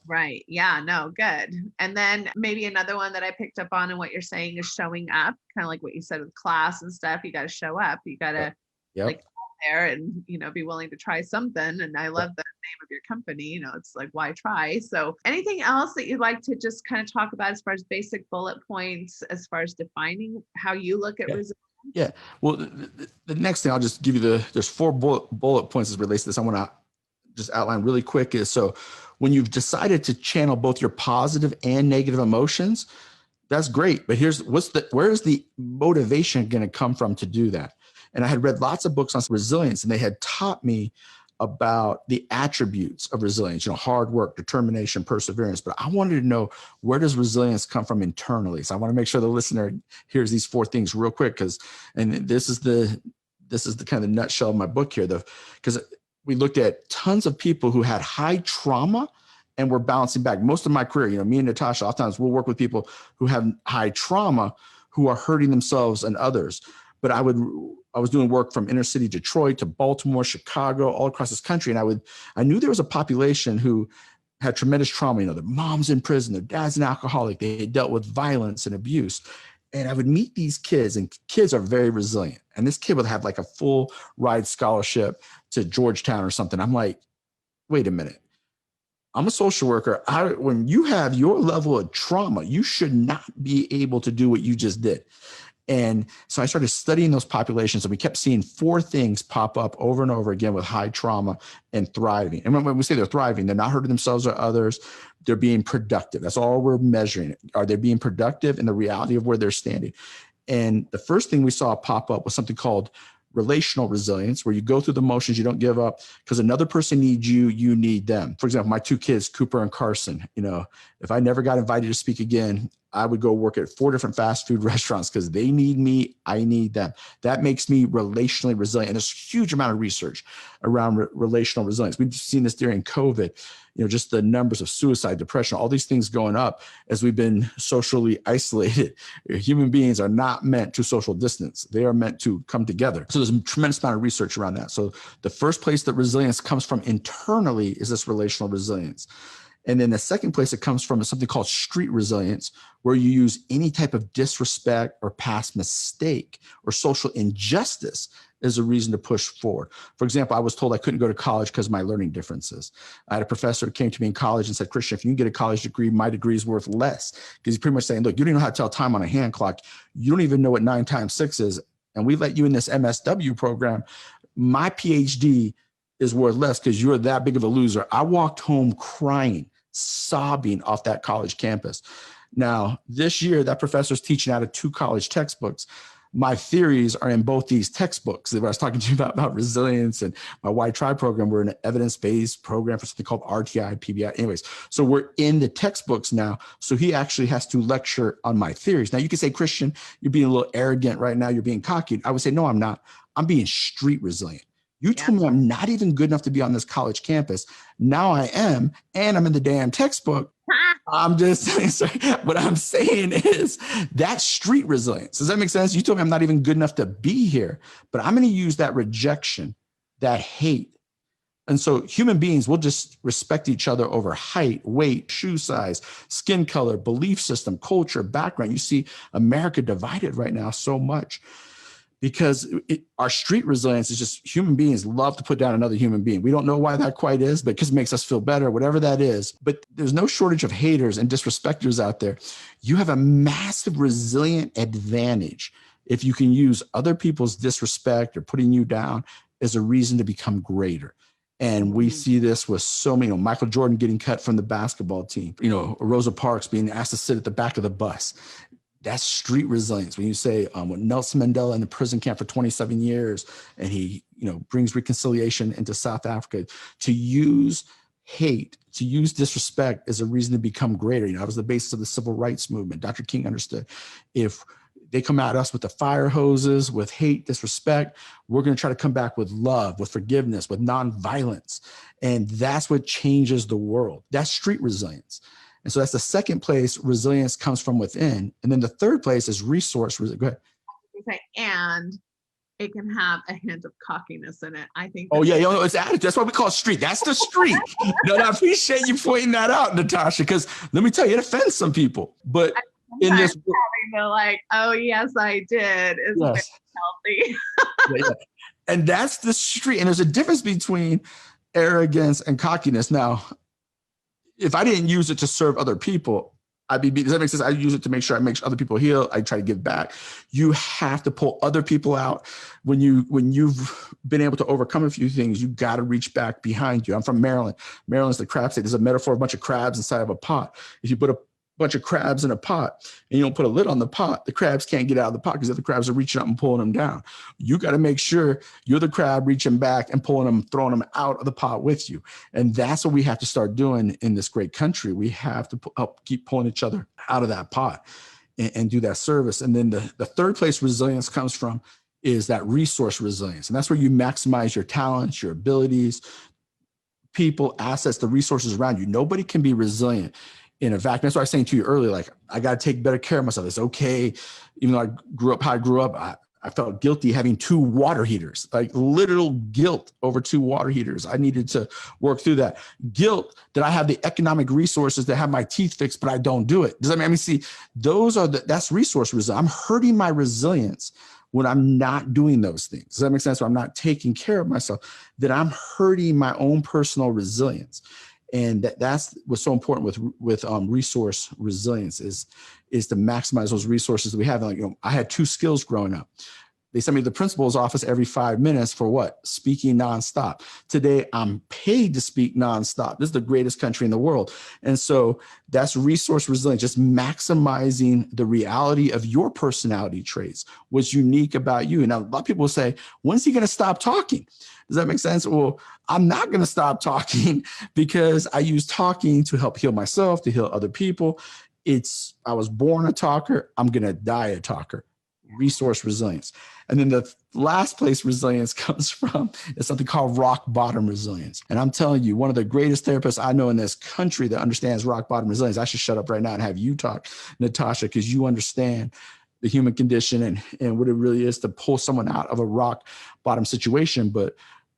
Right. Yeah, no, good. And then maybe another one that I picked up on and what you're saying is showing up, kind of like what you said with class and stuff. You got to show up. You got to like out there and, be willing to try something. And I love the name of your company, it's like, why try? So anything else that you'd like to just kind of talk about as far as basic bullet points, as far as defining how you look at resilience? Yeah. Well, the next thing I'll just give you there's 4 bullet points as relates to this. I want to just outline really quick is, so when you've decided to channel both your positive and negative emotions, that's great. But where is the motivation going to come from to do that? And I had read lots of books on resilience, and they had taught me about the attributes of resilience, hard work, determination, perseverance. But I wanted to know, where does resilience come from internally? So I want to make sure the listener hears these 4 things real quick, and this is the kind of the nutshell of my book here, because we looked at tons of people who had high trauma and were bouncing back. Most of my career, me and Natasha, oftentimes we'll work with people who have high trauma, who are hurting themselves and others. But I was doing work from inner city Detroit to Baltimore, Chicago, all across this country. And I knew there was a population who had tremendous trauma. Their mom's in prison, their dad's an alcoholic. They had dealt with violence and abuse. And I would meet these kids, and kids are very resilient. And this kid would have like a full ride scholarship to Georgetown or something. I'm like, wait a minute. I'm a social worker. When you have your level of trauma, you should not be able to do what you just did. And so I started studying those populations, and we kept seeing 4 things pop up over and over again with high trauma and thriving. And when we say they're thriving, they're not hurting themselves or others. They're being productive. That's all we're measuring. Are they being productive in the reality of where they're standing? And the first thing we saw pop up was something called relational resilience, where you go through the motions, you don't give up because another person needs you, you need them. For example, my 2 kids, Cooper and Carson, if I never got invited to speak again, I would go work at 4 different fast food restaurants because they need me, I need them. That makes me relationally resilient. And there's a huge amount of research around relational resilience. We've seen this during COVID, just the numbers of suicide, depression, all these things going up as we've been socially isolated. Human beings are not meant to social distance. They are meant to come together. So there's a tremendous amount of research around that. So the first place that resilience comes from internally is this relational resilience. And then the second place it comes from is something called street resilience, where you use any type of disrespect or past mistake or social injustice as a reason to push forward. For example, I was told I couldn't go to college because of my learning differences. I had a professor who came to me in college and said, Christian, if you can get a college degree, my degree is worth less. Because he's pretty much saying, look, you don't even know how to tell time on a hand clock. You don't even know what 9 times 6 is. And we let you in this MSW program. My PhD is worth less because you're that big of a loser. I walked home crying, sobbing off that college campus. Now, this year, that professor's teaching out of 2 college textbooks. my theories are in both these textbooks. I was talking to you about resilience and my Why Try program. We're an evidence-based program for something called RTI, PBI. Anyways, so we're in the textbooks now. So he actually has to lecture on my theories. Now you can say, Christian, you're being a little arrogant right now. You're being cocky. I would say, no, I'm not. I'm being street resilient. You told me I'm not even good enough to be on this college campus. Now I am, and I'm in the damn textbook. I'm just saying, sorry. What I'm saying is that's street resilience. Does that make sense? You told me I'm not even good enough to be here, but I'm going to use that rejection, that hate. And so human beings will just respect each other over height, weight, shoe size, skin color, belief system, culture, background. You see America divided right now so much because our street resilience is just human beings love to put down another human being. We don't know why that quite is, but because it makes us feel better, whatever that is. But there's no shortage of haters and disrespecters out there. You have a massive resilient advantage if you can use other people's disrespect or putting you down as a reason to become greater. And we see this with so many, Michael Jordan getting cut from the basketball team, Rosa Parks being asked to sit at the back of the bus. That's street resilience. When you say with Nelson Mandela in the prison camp for 27 years, and he, brings reconciliation into South Africa, to use hate, to use disrespect as a reason to become greater. That was the basis of the civil rights movement. Dr. King understood if they come at us with the fire hoses, with hate, disrespect, we're going to try to come back with love, with forgiveness, with nonviolence. And that's what changes the world. That's street resilience. And so that's the second place resilience comes from within. And then the third place is resource. Go ahead. And it can have a hint of cockiness in it. I think. Oh, yeah. It's attitude. That's what we call street. That's the street. No, I appreciate you pointing that out, Natasha, because let me tell you, it offends some people. But in this, they're like, oh, yes, I did. Is yes. Healthy. Yeah. And that's the street. And there's a difference between arrogance and cockiness. Now, if I didn't use it to serve other people, does that make sense? I use it to make sure other people heal. I try to give back. You have to pull other people out. When you've been able to overcome a few things, you got to reach back behind you. I'm from Maryland. Maryland's the crab state. There's a metaphor of a bunch of crabs inside of a pot. If you put a bunch of crabs in a pot and you don't put a lid on the pot, the crabs can't get out of the pot because the other crabs are reaching up and pulling them down. You got to make sure you're the crab reaching back and pulling them, throwing them out of the pot with you. And that's what we have to start doing in this great country. We have to help keep pulling each other out of that pot and do that service. And then the third place resilience comes from is that resource resilience. And that's where you maximize your talents, your abilities, people, assets, the resources around you. Nobody can be resilient in a vacuum. That's what I was saying to you earlier. Like, I got to take better care of myself. It's okay. Even though I grew up how I grew up, I felt guilty having 2 water heaters, like literal guilt over 2 water heaters. I needed to work through that. Guilt that I have the economic resources to have my teeth fixed, but I don't do it. Does that mean, see, that's resource resilience. I'm hurting my resilience when I'm not doing those things. Does that make sense? When I'm not taking care of myself, that I'm hurting my own personal resilience. And that's what's so important with resource resilience is to maximize those resources that we have. Like, I had 2 skills growing up. They sent me to the principal's office every 5 minutes for what? Speaking nonstop. Today, I'm paid to speak nonstop. This is the greatest country in the world. And so that's resource resilience, just maximizing the reality of your personality traits, what's unique about you. Now, a lot of people will say, when's he going to stop talking? Does that make sense? Well, I'm not going to stop talking because I use talking to help heal myself, to heal other people. I was born a talker. I'm going to die a talker. Resource resilience. And then the last place resilience comes from is something called rock bottom resilience. And I'm telling you, one of the greatest therapists I know in this country that understands rock bottom resilience, I should shut up right now and have you talk, Natasha, because you understand the human condition and what it really is to pull someone out of a rock bottom situation. But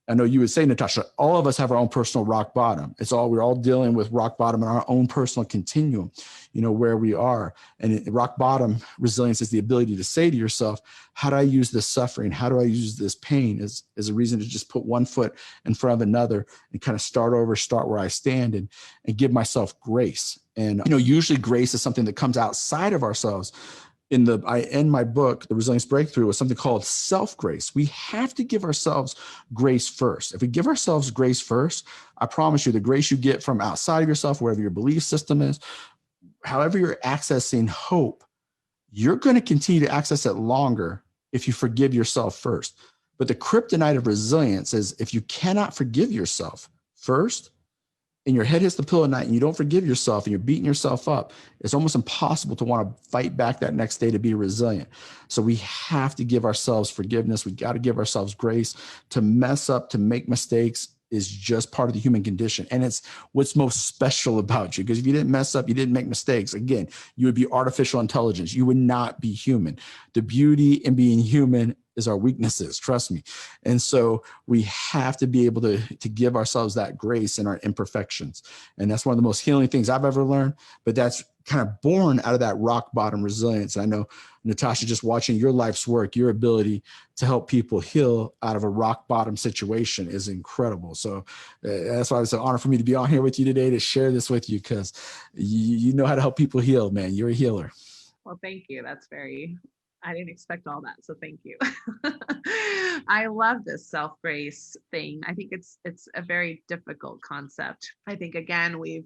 I know you would say, Natasha, all of us have our own personal rock bottom. We're all dealing with rock bottom in our own personal continuum, where we are. And rock bottom resilience is the ability to say to yourself, how do I use this suffering? How do I use this pain as a reason to just put one foot in front of another and kind of start where I stand and give myself grace. And, usually grace is something that comes outside of ourselves. I end my book, The Resilience Breakthrough, with something called self-grace. We have to give ourselves grace first. If we give ourselves grace first, I promise you the grace you get from outside of yourself, wherever your belief system is, however you're accessing hope, you're going to continue to access it longer if you forgive yourself first. But the kryptonite of resilience is if you cannot forgive yourself first, and your head hits the pillow at night and you don't forgive yourself and you're beating yourself up, it's almost impossible to want to fight back that next day to be resilient. So we have to give ourselves forgiveness. We got to give ourselves grace. To mess up, to make mistakes is just part of the human condition. And it's what's most special about you. Because if you didn't mess up, you didn't make mistakes, again, you would be artificial intelligence. You would not be human. The beauty in being human is our weaknesses, trust me. And so we have to be able to give ourselves that grace in our imperfections. And that's one of the most healing things I've ever learned, but that's kind of born out of that rock bottom resilience. And I know, Natasha, just watching your life's work, your ability to help people heal out of a rock bottom situation is incredible. So that's why it's an honor for me to be on here with you today to share this with you, because you know how to help people heal, man. You're a healer. Well, thank you. I didn't expect all that. So thank you. I love this self-grace thing. I think it's a very difficult concept. I think, again, we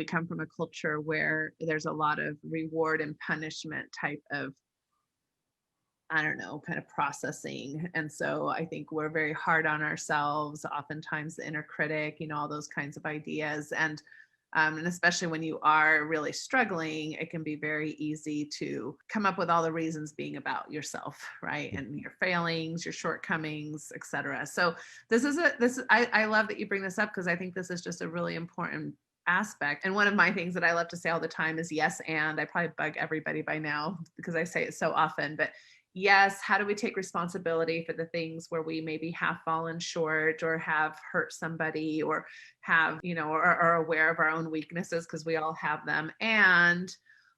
come from a culture where there's a lot of reward and punishment type of, I don't know, kind of processing. And so I think we're very hard on ourselves, oftentimes the inner critic, all those kinds of ideas. And especially when you are really struggling, it can be very easy to come up with all the reasons being about yourself, right? And your failings, your shortcomings, etc. So I love that you bring this up, because I think this is just a really important aspect. And one of my things that I love to say all the time is yes, and I probably bug everybody by now because I say it so often, but yes, how do we take responsibility for the things where we maybe have fallen short or have hurt somebody or have, or are aware of our own weaknesses, because we all have them, and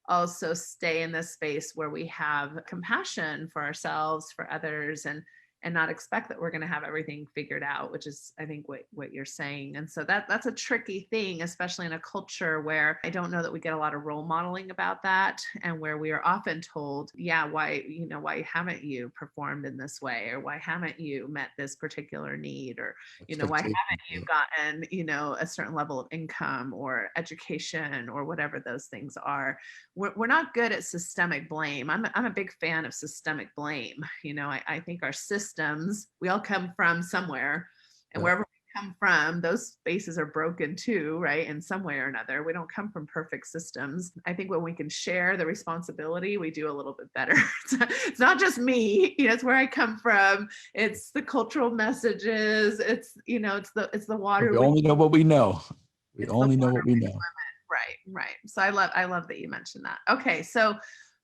also stay in this space where we have compassion for ourselves, for others, and not expect that we're going to have everything figured out, which is, I think, what you're saying. And so that's a tricky thing, especially in a culture where I don't know that we get a lot of role modeling about that, and where we are often told, yeah, why haven't you performed in this way? Or why haven't you met this particular need? Or, why haven't you gotten, a certain level of income or education or whatever those things are? We're not good at systemic blame. I'm a big fan of systemic blame. I think our systems, we all come from somewhere, and wherever we come from, those spaces are broken too, right? In some way or another. We don't come from perfect systems. I think when we can share the responsibility, we do a little bit better. It's not just me, it's where I come from. It's the cultural messages. It's, it's the water. We only know what we know. We only know what we know. Right. So I love that you mentioned that. Okay. So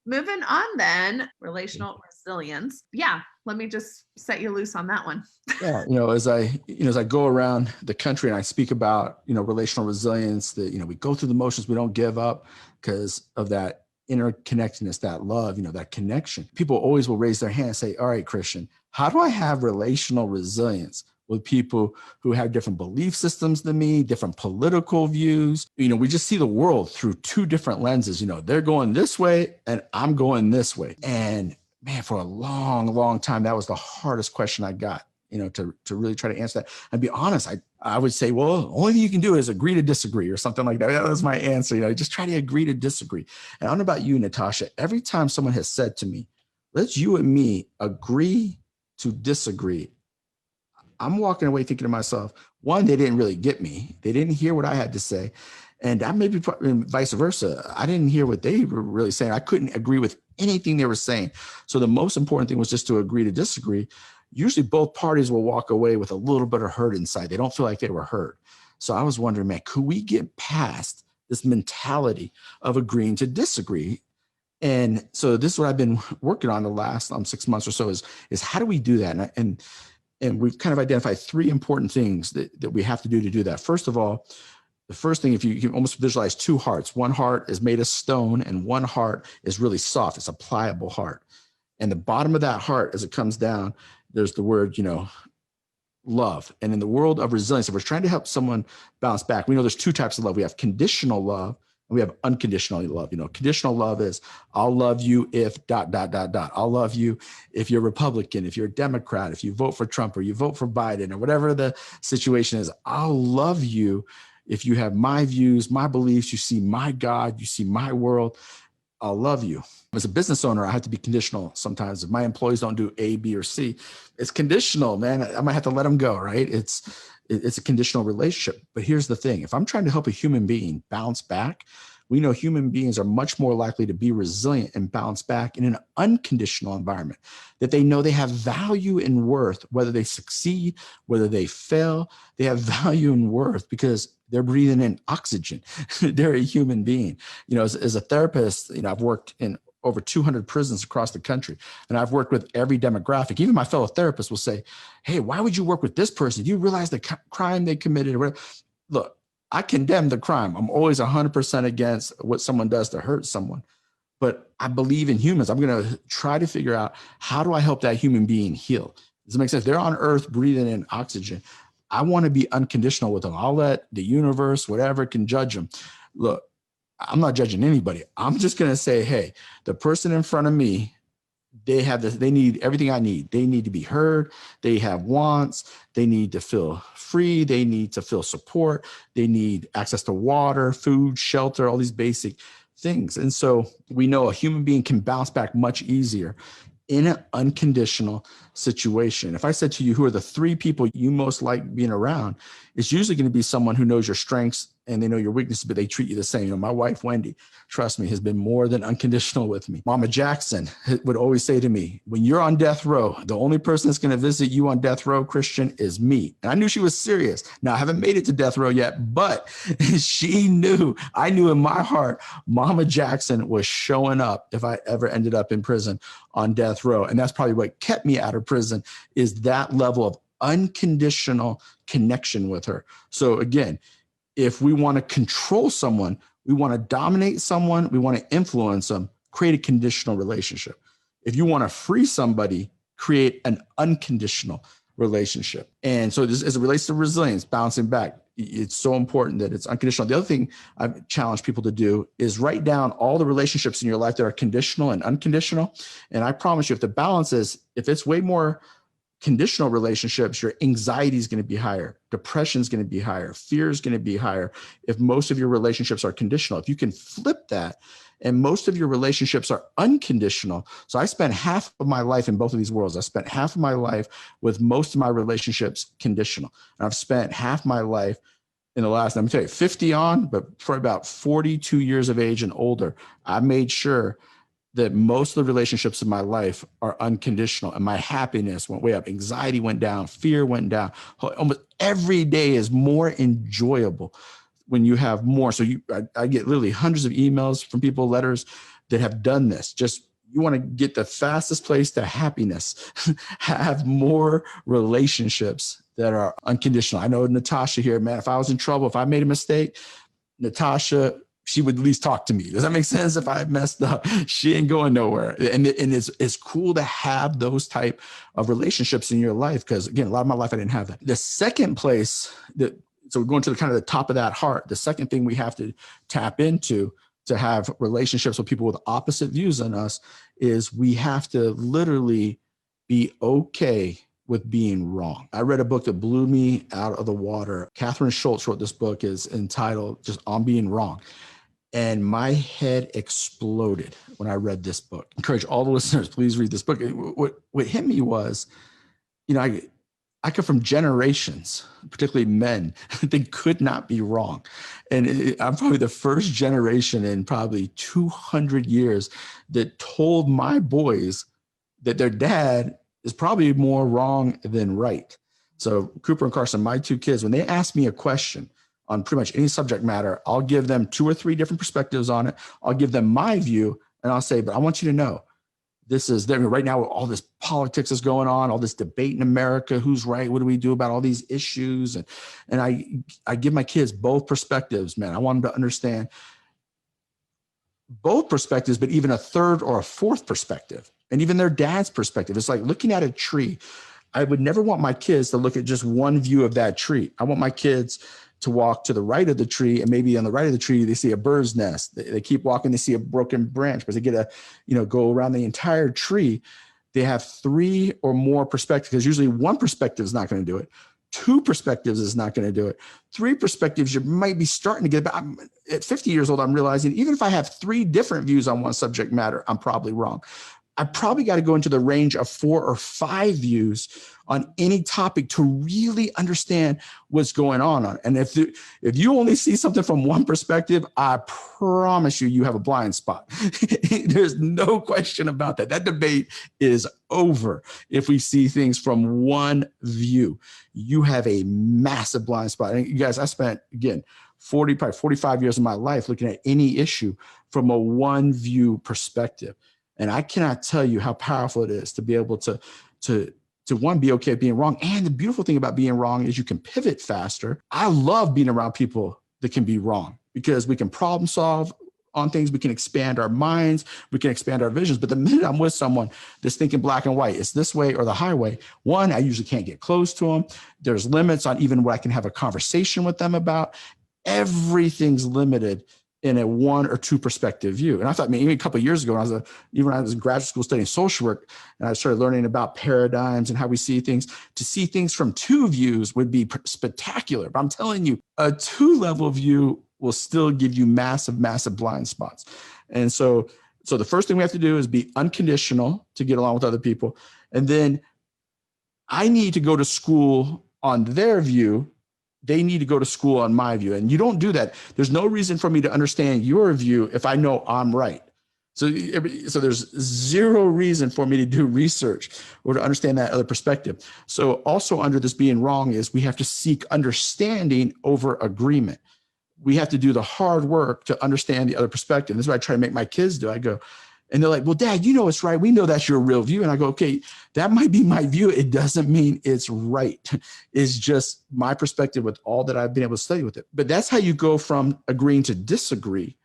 moving on then, relational resilience. Yeah. Let me just set you loose on that one. Yeah. As I go around the country and I speak about, relational resilience, that, we go through the motions, we don't give up because of that interconnectedness, that love, that connection. People always will raise their hand and say, all right, Christian, how do I have relational resilience with people who have different belief systems than me, different political views? We just see the world through two different lenses. They're going this way and I'm going this way. And man, for a long, long time, that was the hardest question I got, to really try to answer that. And be honest, I would say, well, the only thing you can do is agree to disagree or something like that. That was my answer. Just try to agree to disagree. And I don't know about you, Natasha, every time someone has said to me, let's you and me agree to disagree, I'm walking away thinking to myself, one, they didn't really get me. They didn't hear what I had to say. And I maybe vice versa. I didn't hear what they were really saying. I couldn't agree with anything they were saying. So the most important thing was just to agree to disagree. Usually both parties will walk away with a little bit of hurt inside. They don't feel like they were hurt. So I was wondering, man, could we get past this mentality of agreeing to disagree? And so this is what I've been working on the last 6 months or so is how do we do that? And we've kind of identified three important things that we have to do that. First of all, the first thing, if you can almost visualize two hearts, one heart is made of stone and one heart is really soft. It's a pliable heart. And the bottom of that heart, as it comes down, there's the word, love. And in the world of resilience, if we're trying to help someone bounce back, we know there's two types of love. We have conditional love and we have unconditional love. Conditional love is I'll love you if ... I'll love you if you're Republican, if you're a Democrat, if you vote for Trump or you vote for Biden or whatever the situation is. I'll love you if you have my views, my beliefs, you see my God, you see my world. I'll love you. As a business owner, I have to be conditional sometimes. If my employees don't do A, B, or C, it's conditional, man. I might have to let them go, right? It's a conditional relationship. But here's the thing. If I'm trying to help a human being bounce back, we know human beings are much more likely to be resilient and bounce back in an unconditional environment, that they know they have value and worth, whether they succeed, whether they fail, they have value and worth because they're breathing in oxygen. They're a human being. As a therapist, I've worked in over 200 prisons across the country. And I've worked with every demographic. Even my fellow therapists will say, hey, why would you work with this person? Do you realize the crime they committed? Or whatever? Look, I condemn the crime. I'm always 100% against what someone does to hurt someone. But I believe in humans. I'm going to try to figure out, how do I help that human being heal? Does it make sense? They're on earth breathing in oxygen. I want to be unconditional with them. I'll let the universe, whatever, can judge them. Look, I'm not judging anybody. I'm just going to say, hey, the person in front of me, they have this, they need everything I need. They need to be heard. They have wants. They need to feel free. They need to feel support. They need access to water, food, shelter, all these basic things. And so we know a human being can bounce back much easier in an unconditional situation. If I said to you, who are the 3 people you most like being around, it's usually going to be someone who knows your strengths and they know your weaknesses, but they treat you the same. My wife, Wendy, trust me, has been more than unconditional with me. Mama Jackson would always say to me, when you're on death row, the only person that's going to visit you on death row, Christian, is me. And I knew she was serious. Now, I haven't made it to death row yet, but she knew, I knew in my heart, Mama Jackson was showing up if I ever ended up in prison on death row. And that's probably what kept me out of prison, is that level of unconditional connection with her. So again, if we want to control someone, we want to dominate someone, we want to influence them, create a conditional relationship. If you want to free somebody, create an unconditional relationship. And so this, as it relates to resilience, bouncing back, it's so important that it's unconditional. The other thing I've challenged people to do is write down all the relationships in your life that are conditional and unconditional. And I promise you, if the balance is, if it's way more conditional relationships, your anxiety is going to be higher. Depression is going to be higher. Fear is going to be higher. If most of your relationships are conditional, if you can flip that and most of your relationships are unconditional. So I spent half of my life in both of these worlds. I spent half of my life with most of my relationships conditional. And I've spent half my life in the last, let me tell you, 50 on, but for about 42 years of age and older, I made sure that most of the relationships in my life are unconditional, and my happiness went way up. Anxiety went down, fear went down. Almost every day is more enjoyable when you have more. So I get literally hundreds of emails from people, letters that have done this. Just, you want to get the fastest place to happiness, have more relationships that are unconditional. I know Natasha here, man, if I was in trouble, if I made a mistake, Natasha, she would at least talk to me. Does that make sense? If I messed up, she ain't going nowhere. And it's cool to have those type of relationships in your life. Because again, a lot of my life, I didn't have that. The second place so we're going to the kind of the top of that heart. The second thing we have to tap into to have relationships with people with opposite views on us is we have to literally be okay with being wrong. I read a book that blew me out of the water. Catherine Schultz wrote this book, is entitled just On Being Wrong. And my head exploded when I read this book. I encourage all the listeners, please read this book. What hit me was, I come from generations, particularly men, they could not be wrong. And I'm probably the first generation in probably 200 years that told my boys that their dad is probably more wrong than right. So Cooper and Carson, my 2 kids, when they ask me a question on pretty much any subject matter, I'll give them 2 or 3 different perspectives on it. I'll give them my view, and I'll say, but I want you to know, this is there right now. All this politics is going on, all this debate in America. Who's right? What do we do about all these issues? And I give my kids both perspectives, man. I want them to understand both perspectives, but even a third or a fourth perspective, and even their dad's perspective. It's like looking at a tree. I would never want my kids to look at just one view of that tree. I want my kids to walk to the right of the tree, and maybe on the right of the tree, they see a bird's nest. They keep walking, they see a broken branch, but they get go around the entire tree. They have 3 or more perspectives, because usually one perspective is not going to do it. 2 perspectives is not going to do it. 3 perspectives, you might be starting to get, but at 50 years old, I'm realizing even if I have 3 different views on one subject matter, I'm probably wrong. I probably got to go into the range of 4 or 5 views on any topic to really understand what's going on. And if you only see something from one perspective, I promise you have a blind spot. There's no question about that. That debate is over. If we see things from one view, you have a massive blind spot. And you guys, I spent, again, probably 45 years of my life looking at any issue from a one view perspective. And I cannot tell you how powerful it is to be able to one, be okay with being wrong. And the beautiful thing about being wrong is you can pivot faster. I love being around people that can be wrong because we can problem solve on things. We can expand our minds. We can expand our visions. But the minute I'm with someone that's thinking black and white, it's this way or the highway, one, I usually can't get close to them. There's limits on even what I can have a conversation with them about. Everything's limited in a 1 or 2 perspective view. And I thought, even a couple of years ago, when I was in graduate school studying social work, and I started learning about paradigms and how we see things, to see things from 2 views would be spectacular. But I'm telling you, a 2-level view will still give you massive, massive blind spots. And so the first thing we have to do is be unconditional to get along with other people. And then I need to go to school on their view. They need to go to school on my view. And you don't do that. There's no reason for me to understand your view if I know I'm right. So there's 0 reason for me to do research or to understand that other perspective. So also under this being wrong is we have to seek understanding over agreement. We have to do the hard work to understand the other perspective. This is what I try to make my kids do. I go, and they're like, well, Dad, you know it's right. We know that's your real view. And I go, okay, that might be my view. It doesn't mean it's right. It's just my perspective with all that I've been able to study with it. But that's how you go from agreeing to disagree,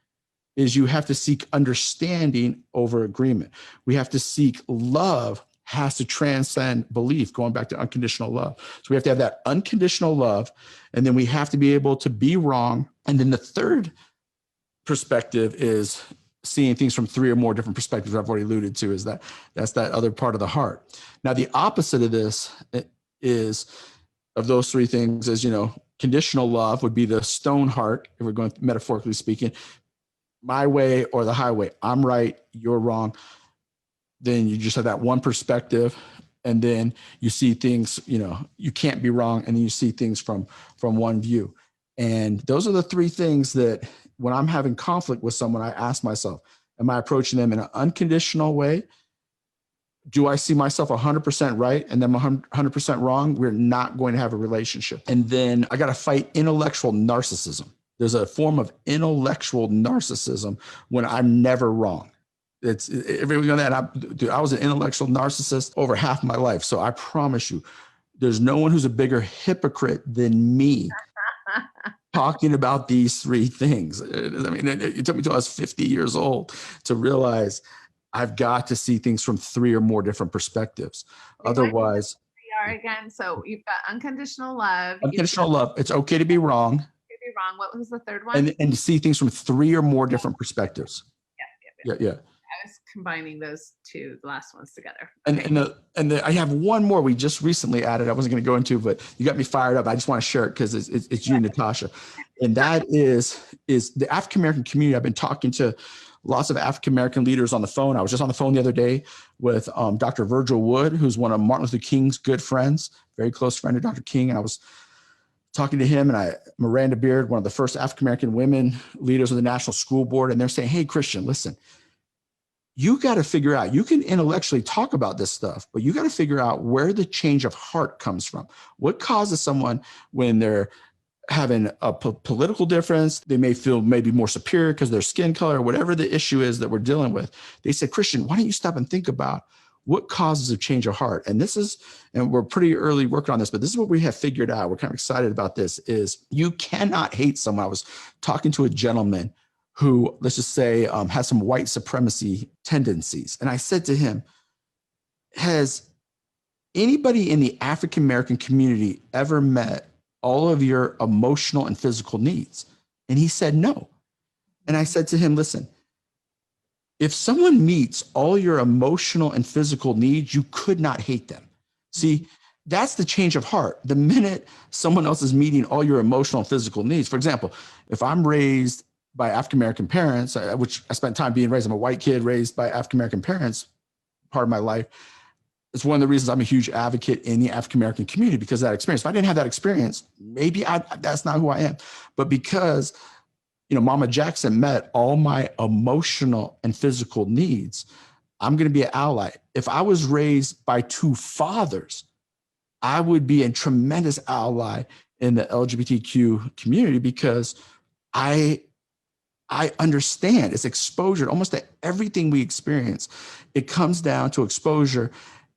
is you have to seek understanding over agreement. We have to seek love has to transcend belief, going back to unconditional love. So we have to have that unconditional love, and then we have to be able to be wrong. And then the third perspective is seeing things from 3 or more different perspectives. I've already alluded to is that's that other part of the heart. Now, the opposite of this is, of those 3 things, is, conditional love would be the stone heart, if we're going metaphorically speaking, my way or the highway. I'm right, you're wrong. Then you just have that one perspective, and then you see things, you can't be wrong, and then you see things from one view. And those are the 3 things that when I'm having conflict with someone, I ask myself, am I approaching them in an unconditional way? Do I see myself 100% right and them 100% wrong? We're not going to have a relationship. And then I got to fight intellectual narcissism. There's a form of intellectual narcissism when I'm never wrong. It's everything on that. I was an intellectual narcissist over half my life. So I promise you, there's no one who's a bigger hypocrite than me talking about these 3 things. I mean, it took me till I was 50 years old to realize I've got to see things from 3 or more different perspectives. Otherwise, we are again. So you've got unconditional love. Unconditional love. It's okay to be wrong. Be wrong. What was the third one? And to see things from 3 or more different perspectives. Yeah. I was combining those 2, the last ones together. Okay. And I have one more we just recently added. I wasn't going to go into, but you got me fired up. I just want to share it because it's you, Natasha. And that is the African-American community. I've been talking to lots of African-American leaders on the phone. I was just on the phone the other day with Dr. Virgil Wood, who's one of Martin Luther King's good friends, very close friend of Dr. King. And I was talking to him, and Miranda Beard, one of the first African-American women leaders of the National School Board. And they're saying, hey, Christian, listen, you got to figure out, you can intellectually talk about this stuff, but you got to figure out where the change of heart comes from. What causes someone when they're having a political difference, they may feel maybe more superior because their skin color, or whatever the issue is that we're dealing with. They said, Christian, why don't you stop and think about what causes a change of heart? And we're pretty early working on this, but this is what we have figured out. We're kind of excited about this, is you cannot hate someone. I was talking to a gentleman who, let's just say, has some white supremacy tendencies. And I said to him, has anybody in the African-American community ever met all of your emotional and physical needs? And he said, no. And I said to him, listen, if someone meets all your emotional and physical needs, you could not hate them. See, That's the change of heart. The minute someone else is meeting all your emotional and physical needs. For example, if I'm raised by African-American parents, which I spent time being raised, I'm a white kid raised by African-American parents part of my life. It's one of the reasons I'm a huge advocate in the African-American community, because of that experience. If I didn't have that experience, maybe that's not who I am. But because, Mama Jackson met all my emotional and physical needs, I'm going to be an ally. If I was raised by two fathers, I would be a tremendous ally in the LGBTQ community, because I understand it's exposure. Almost to everything we experience, it comes down to exposure,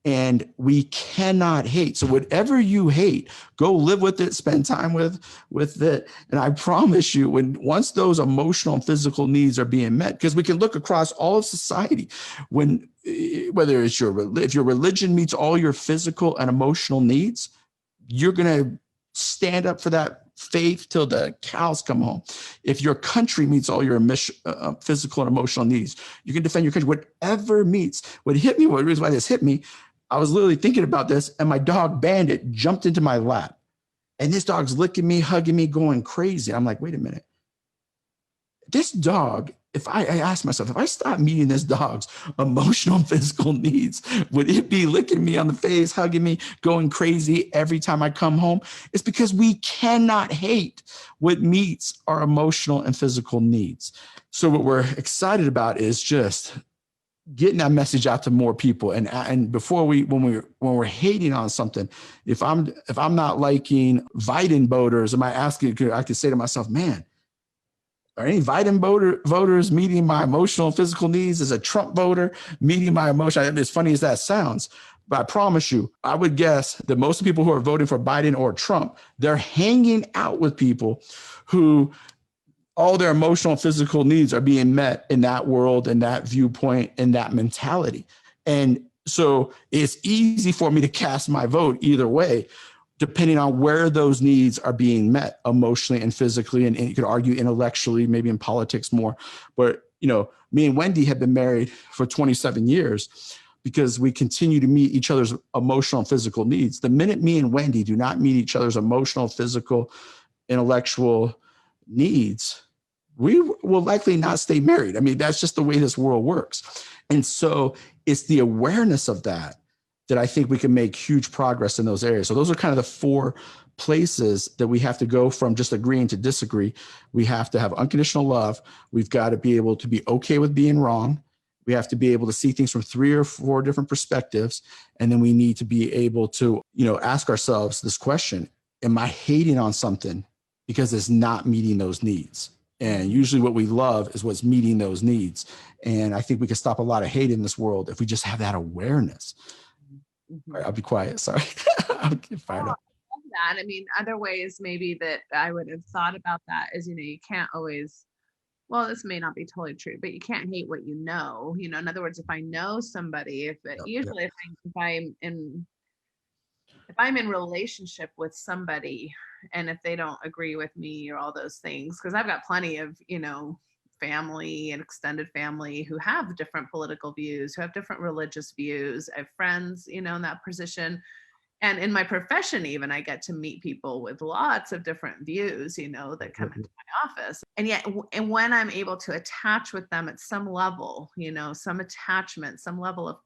and we cannot hate. So whatever you hate, go live with it, spend time with it. And I promise you, once those emotional and physical needs are being met, because we can look across all of society, whether it's if your religion meets all your physical and emotional needs, you're going to stand up for that faith till the cows come home. If your country meets all your physical and emotional needs, you can defend your country. Whatever meets. What hit me, the reason why this hit me, I was literally thinking about this, and my dog Bandit jumped into my lap, and this dog's licking me, hugging me, going crazy. I'm like, wait a minute. This dog, if I ask myself, if I stop meeting this dog's emotional and physical needs, would it be licking me on the face, hugging me, going crazy every time I come home? It's because we cannot hate what meets our emotional and physical needs. So what we're excited about is just getting that message out to more people. And before when we're hating on something, if I'm not liking Biden voters, I could say to myself, man, are any Biden voters meeting my emotional and physical needs? Is a Trump voter meeting my emotion? As funny as that sounds, but I promise you, I would guess that most of the people who are voting for Biden or Trump, they're hanging out with people who all their emotional and physical needs are being met in that world, in that viewpoint, in that mentality. And so it's easy for me to cast my vote either way, depending on where those needs are being met emotionally and physically, and you could argue intellectually, maybe in politics more. But, me and Wendy have been married for 27 years because we continue to meet each other's emotional and physical needs. The minute me and Wendy do not meet each other's emotional, physical, intellectual needs, we will likely not stay married. I mean, that's just the way this world works. And so it's the awareness of that I think we can make huge progress in those areas. So those are kind of the 4 places that we have to go from just agreeing to disagree. We have to have unconditional love. We've got to be able to be okay with being wrong. We have to be able to see things from 3 or 4 different perspectives. And then we need to be able to, ask ourselves this question: am I hating on something because it's not meeting those needs? And usually what we love is what's meeting those needs. And I think we can stop a lot of hate in this world if we just have that awareness. Mm-hmm. I'll be quiet. Sorry. I'll get fired up. That. I mean, other ways maybe that I would have thought about that is, you can't always, well, this may not be totally true, but you can't hate what you know. In other words, if I know somebody, usually if I'm in relationship with somebody, and if they don't agree with me or all those things, because I've got plenty of, family and extended family who have different political views, who have different religious views. I have friends, in that position. And in my profession, even, I get to meet people with lots of different views, that come into my office. And yet, and when I'm able to attach with them at some level, some attachment, some level of,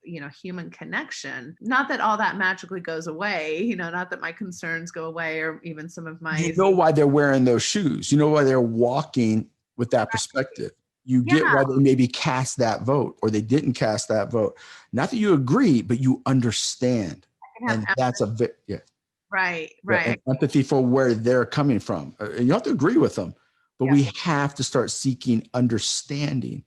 human connection, not that all that magically goes away, not that my concerns go away, or even some of my... You know why they're wearing those shoes. You know why they're walking with that perspective. You get why they maybe cast that vote, or they didn't cast that vote. Not that you agree, but you understand. And that's Right. Empathy for where they're coming from. And you have to agree with them, but we have to start seeking understanding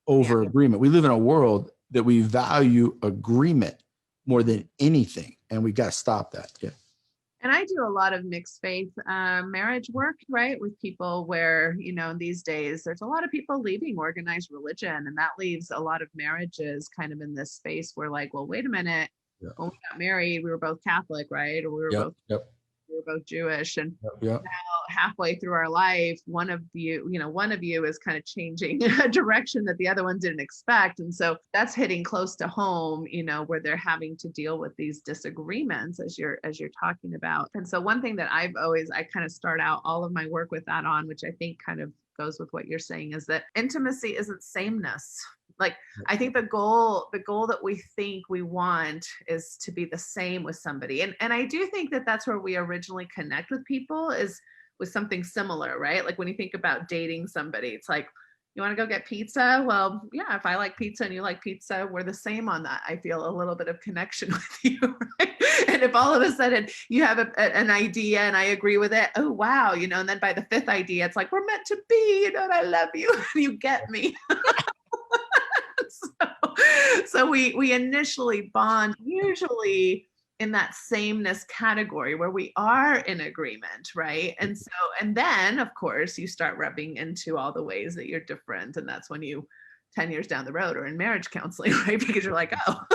over agreement. We live in a world that we value agreement more than anything, and we got to stop that. Yeah. And I do a lot of mixed faith marriage work, right, with people where, these days there's a lot of people leaving organized religion, and that leaves a lot of marriages kind of in this space where, like, well, wait a minute. Yeah. When we got married, we were both Catholic, right? Or we were both Jewish, and now halfway through our life, one of you is kind of changing a direction that the other one didn't expect. And so that's hitting close to home, where they're having to deal with these disagreements as you're talking about. And so one thing that I kind of start out all of my work with that on, which I think kind of goes with what you're saying, is that intimacy isn't sameness. Like, I think the goal that we think we want is to be the same with somebody. And I do think that that's where we originally connect with people, is with something similar, right? Like when you think about dating somebody, it's like, you want to go get pizza? Well, yeah, if I like pizza and you like pizza, we're the same on that. I feel a little bit of connection with you, right? And if all of a sudden you have an idea and I agree with it, oh, wow, and then by the fifth idea, it's like, we're meant to be, and I love you, and you get me. So we initially bond, usually in that sameness category where we are in agreement, right? And then of course you start rubbing into all the ways that you're different, and that's when you 10 years down the road are in marriage counseling, right? Because you're like, oh,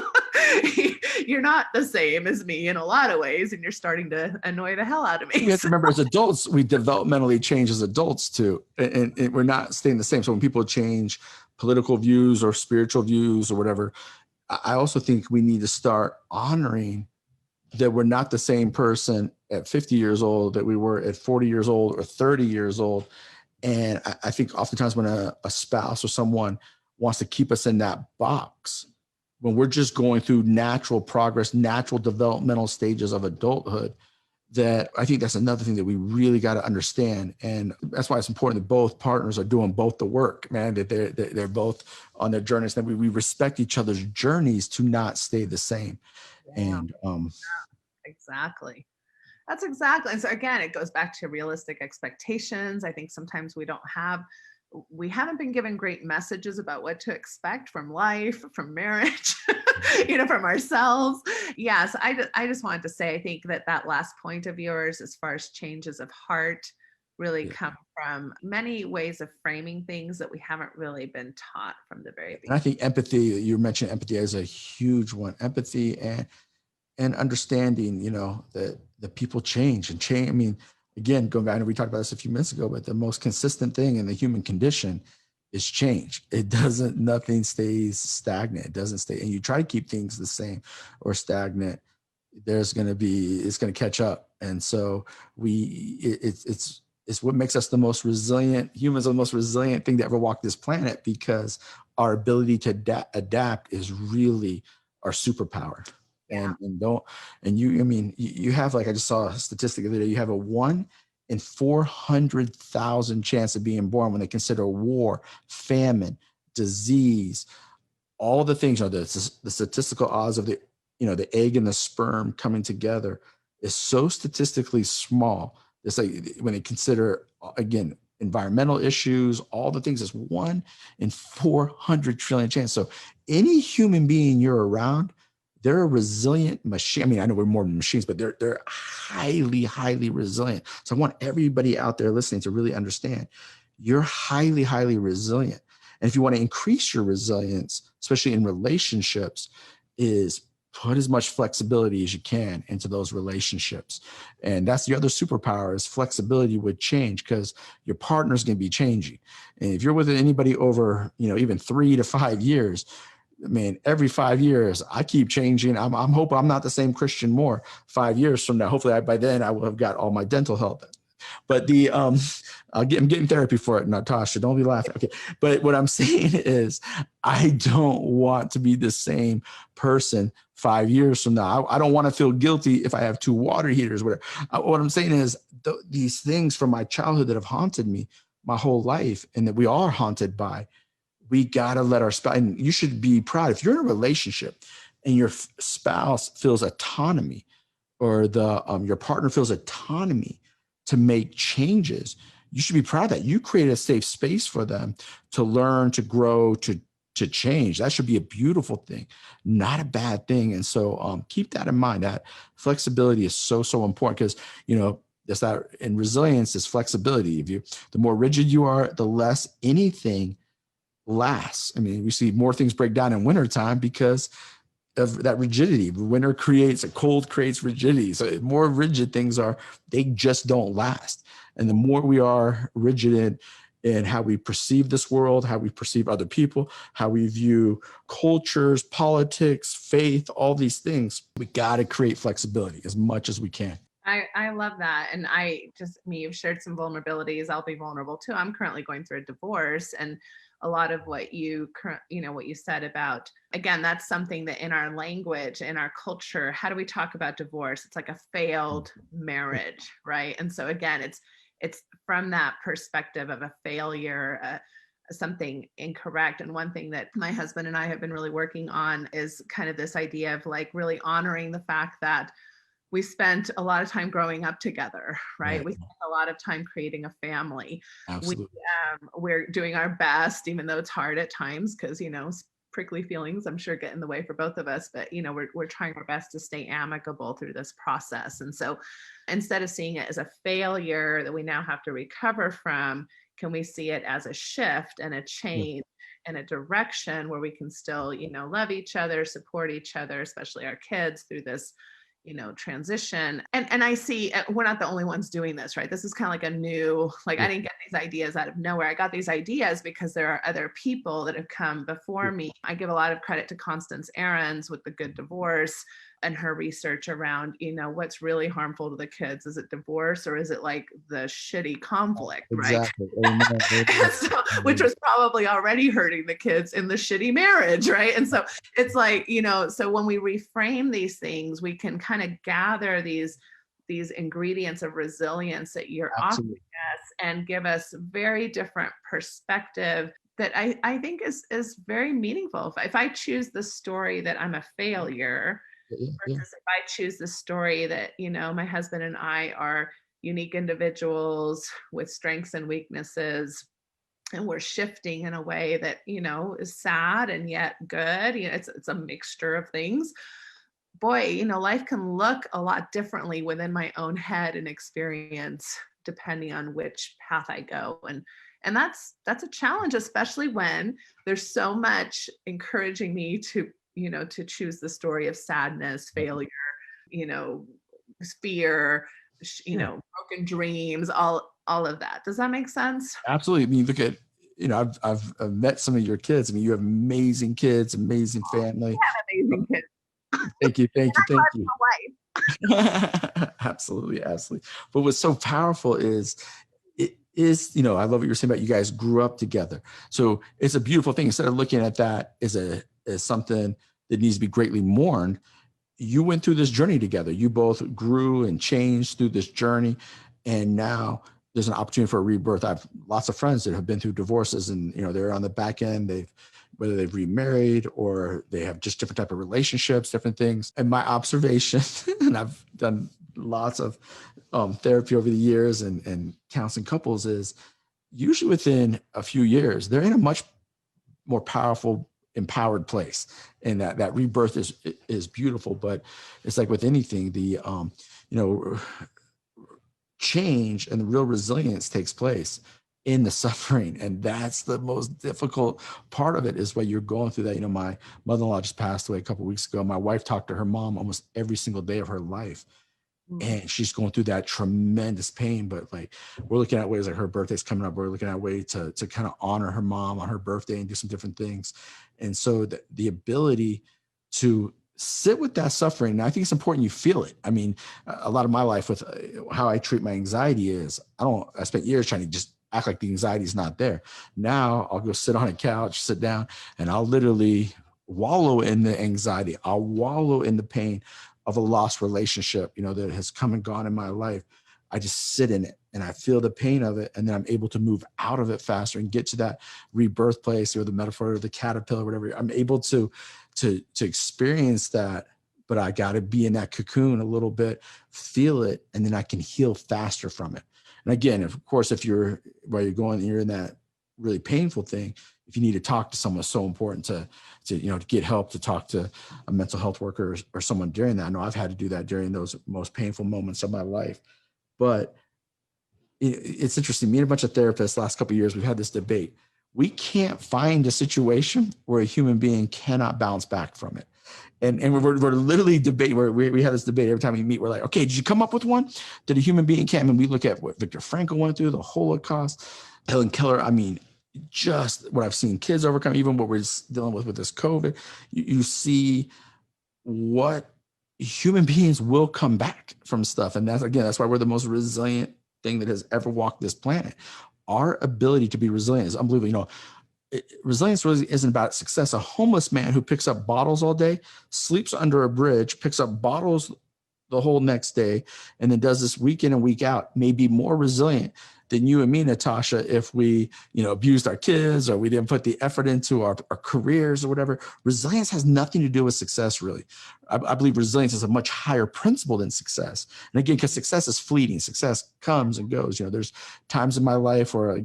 you're not the same as me in a lot of ways, and you're starting to annoy the hell out of me. You have to remember, as adults, we developmentally change as adults too, and we're not staying the same. So when people change political views or spiritual views or whatever, I also think we need to start honoring that we're not the same person at 50 years old that we were at 40 years old or 30 years old. And I think oftentimes when a spouse or someone wants to keep us in that box, when we're just going through natural progress, natural developmental stages of adulthood, that I think that's another thing that we really got to understand. And that's why it's important that both partners are doing both the work, man, that they're both on their journeys, that we respect each other's journeys to not stay the same. Yeah. And exactly. That's exactly. And so again, it goes back to realistic expectations. I think sometimes we haven't been given great messages about what to expect from life, from marriage, from ourselves. Yes. I just wanted to say, I think that last point of yours, as far as changes of heart, really come from many ways of framing things that we haven't really been taught from the very beginning. And I think empathy, you mentioned empathy as a huge one. Empathy and understanding, that the people change and change. I mean, again, going back, and we talked about this a few minutes ago, but the most consistent thing in the human condition is change. Nothing stays stagnant. It doesn't stay. And you try to keep things the same or stagnant, it's going to catch up. And so it's what makes us the most resilient. Humans are the most resilient thing to ever walk this planet, because our ability to adapt is really our superpower. Yeah. You have, like, I just saw a statistic the other day, you have a 1 in 400,000 chance of being born when they consider war, famine, disease, all the things, the statistical odds of the egg and the sperm coming together is so statistically small. It's like when they consider, again, environmental issues, all the things, it's 1 in 400 trillion chance. So any human being you're around, they're a resilient machine. I mean, I know we're more than machines, but they're highly, highly resilient. So I want everybody out there listening to really understand you're highly, highly resilient. And if you want to increase your resilience, especially in relationships, is put as much flexibility as you can into those relationships. And that's the other superpower, is flexibility with change, because your partner's going to be changing. And if you're with anybody over, even 3 to 5 years, man, every 5 years, I keep changing. I'm hoping I'm not the same Christian Moore 5 years from now. Hopefully by then I will have got all my dental health. But I'm getting therapy for it, Natasha. Don't be laughing. Okay. But what I'm saying is, I don't want to be the same person 5 years from now. I don't want to feel guilty if I have 2 water heaters, whatever. What I'm saying is, these things from my childhood that have haunted me my whole life, and that we are haunted by, we got to let our spouse, and you should be proud if you're in a relationship and your spouse feels autonomy, or your partner feels autonomy to make changes. You should be proud that you create a safe space for them to learn, to grow, to change. That should be a beautiful thing, not a bad thing. And so keep that in mind. That flexibility is so, so important, because, that's that in resilience is flexibility. The more rigid you are, the less anything lasts. I mean, we see more things break down in wintertime because of that rigidity. Winter creates, cold creates rigidity. So the more rigid things are, they just don't last. And the more we are rigid in how we perceive this world, how we perceive other people, how we view cultures, politics, faith, all these things, we got to create flexibility as much as we can. I love that. And you've shared some vulnerabilities. I'll be vulnerable too. I'm currently going through a divorce, and a lot of what what you said about, again, that's something that in our language, in our culture, how do we talk about divorce? It's like a failed marriage, right? And so again, it's from that perspective of a failure, something incorrect. And one thing that my husband and I have been really working on is kind of this idea of like really honoring the fact that we spent a lot of time growing up together, right? Right. We spent a lot of time creating a family. Absolutely. We're doing our best, even though it's hard at times, because, prickly feelings, I'm sure, get in the way for both of us, but, we're trying our best to stay amicable through this process. And so instead of seeing it as a failure that we now have to recover from, can we see it as a shift and a change and a direction where we can still, love each other, support each other, especially our kids through this transition. And I see we're not the only ones doing this, right? This is kind of like a new, I didn't get these ideas out of nowhere. I got these ideas because there are other people that have come before me. I give a lot of credit to Constance Ahrens with The Good Divorce and her research around, what's really harmful to the kids. Is it divorce, or is it like the shitty conflict, Exactly. right? So, which was probably already hurting the kids in the shitty marriage, right? And so it's like, so when we reframe these things, we can kind of gather these ingredients of resilience that you're offering us and give us very different perspective that I think is very meaningful. If I choose the story that I'm a failure, versus if I choose the story that, my husband and I are unique individuals with strengths and weaknesses, and we're shifting in a way that, is sad and yet good. It's a mixture of things. Boy, life can look a lot differently within my own head and experience, depending on which path I go. And that's a challenge, especially when there's so much encouraging me to to choose the story of sadness, failure, fear, broken dreams, all of that. Does that make sense? Absolutely. I mean, look at, I've met some of your kids. I mean, you have amazing kids, amazing family. Amazing kids. Thank you. Thank you. Thank you. My wife. Absolutely. Absolutely. But what's so powerful is, I love what you're saying about you guys grew up together. So it's a beautiful thing. Instead of looking at that as something that needs to be greatly mourned, you went through this journey together. You both grew and changed through this journey. And now there's an opportunity for a rebirth. I have lots of friends that have been through divorces, and, they're on the back end. Whether they've remarried or they have just different type of relationships, different things. And my observation, and I've done lots of therapy over the years and counseling couples, is usually within a few years, they're in a much more powerful, empowered place. And that rebirth is beautiful. But it's like with anything, the, change and the real resilience takes place in the suffering. And that's the most difficult part of it, is what you're going through that. My mother-in-law just passed away a couple of weeks ago. My wife talked to her mom almost every single day of her life. And she's going through that tremendous pain. But we're looking at ways, like her birthday's coming up. We're looking at ways to kind of honor her mom on her birthday and do some different things. And so the ability to sit with that suffering, and I think it's important you feel it. I mean, a lot of my life with how I treat my anxiety is I spent years trying to just act like the anxiety is not there. Now I'll go sit on a couch, sit down, and I'll literally wallow in the anxiety. I'll wallow in the pain of a lost relationship, that has come and gone in my life. I just sit in it and I feel the pain of it. And then I'm able to move out of it faster and get to that rebirth place, or the metaphor of the caterpillar, whatever. I'm able to experience that, but I got to be in that cocoon a little bit, feel it, and then I can heal faster from it. And again, of course, while you're going, you're in that really painful thing, if you need to talk to someone, it's so important to get help, to talk to a mental health worker or someone during that. I know I've had to do that during those most painful moments of my life. But it's interesting. Me and a bunch of therapists last couple of years, we've had this debate. We can't find a situation where a human being cannot bounce back from it. And we're literally debating. We have this debate every time we meet. We're like, okay, did you come up with one? Did a human being come? And we look at what Viktor Frankl went through, the Holocaust, Helen Keller. I mean, just what I've seen kids overcome, even what we're dealing with this COVID. You see what human beings will come back from stuff. And that's why we're the most resilient thing that has ever walked this planet. Our ability to be resilient is unbelievable. Resilience really isn't about success. A homeless man who picks up bottles all day, sleeps under a bridge, picks up bottles the whole next day, and then does this week in and week out may be more resilient than you and me, Natasha, if we, abused our kids or we didn't put the effort into our careers or whatever. Resilience has nothing to do with success, really. I believe resilience is a much higher principle than success. And again, because success is fleeting, success comes and goes. There's times in my life where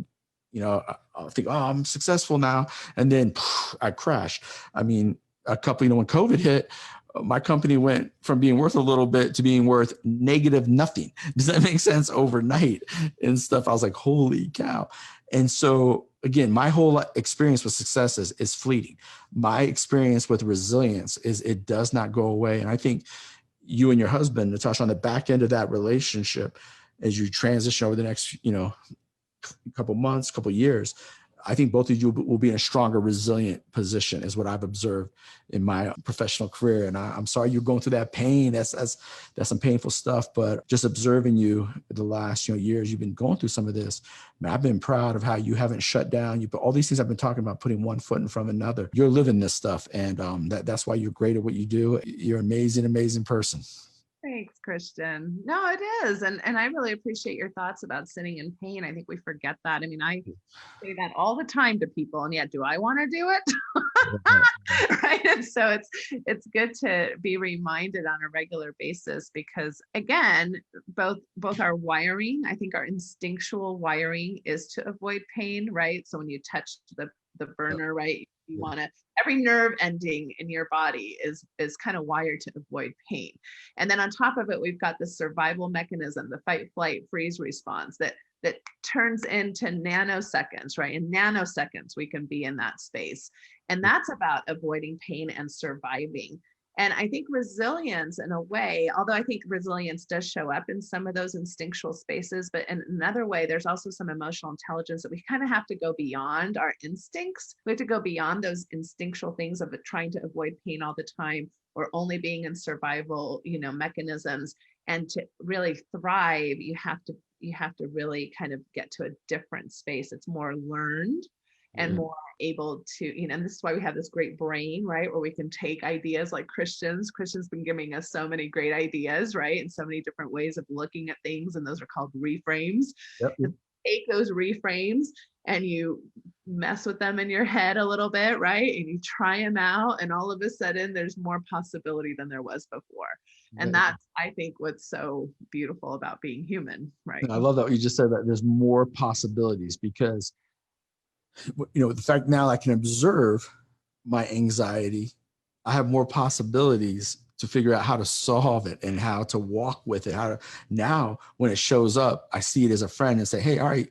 I'll think, oh, I'm successful now. And then I crashed. I mean, a couple, when COVID hit, my company went from being worth a little bit to being worth negative nothing. Does that make sense? Overnight and stuff. I was like, holy cow. And so again, my whole experience with success is fleeting. My experience with resilience is it does not go away. And I think you and your husband, Natasha, on the back end of that relationship, as you transition over the next, couple months, couple years, I think both of you will be in a stronger, resilient position, is what I've observed in my professional career. And I'm sorry you're going through that pain. That's some painful stuff. But just observing you the last years, you've been going through some of this. Man, I've been proud of how you haven't shut down. You put all these things I've been talking about, putting one foot in front of another. You're living this stuff, and that's why you're great at what you do. You're an amazing, amazing person. Thanks, Christian. No, it is. And I really appreciate your thoughts about sitting in pain. I think we forget that. I mean, I say that all the time to people, and yet do I want to do it? Right. And so it's good to be reminded on a regular basis, because again, both our wiring, I think our instinctual wiring is to avoid pain, right? So when you touch the burner, right, you want to, every nerve ending in your body is kind of wired to avoid pain. And then on top of it, we've got the survival mechanism, the fight, flight, freeze response that turns into nanoseconds, right? In nanoseconds, we can be in that space. And that's about avoiding pain and surviving. And I think resilience, in a way, although I think resilience does show up in some of those instinctual spaces, but in another way, there's also some emotional intelligence that we kind of have to go beyond our instincts. We have to go beyond those instinctual things of trying to avoid pain all the time, or only being in survival, mechanisms. And to really thrive, you have to really kind of get to a different space. It's more learned and more able to, and this is why we have this great brain, right? Where we can take ideas like Christian's been giving us so many great ideas, right? And so many different ways of looking at things. And those are called reframes. Yep. Take those reframes and you mess with them in your head a little bit, right? And you try them out, and all of a sudden there's more possibility than there was before. And that's, I think, what's so beautiful about being human, right? I love that you just said that there's more possibilities, because the fact now I can observe my anxiety, I have more possibilities to figure out how to solve it and how to walk with it. Now when it shows up, I see it as a friend and say, hey, all right.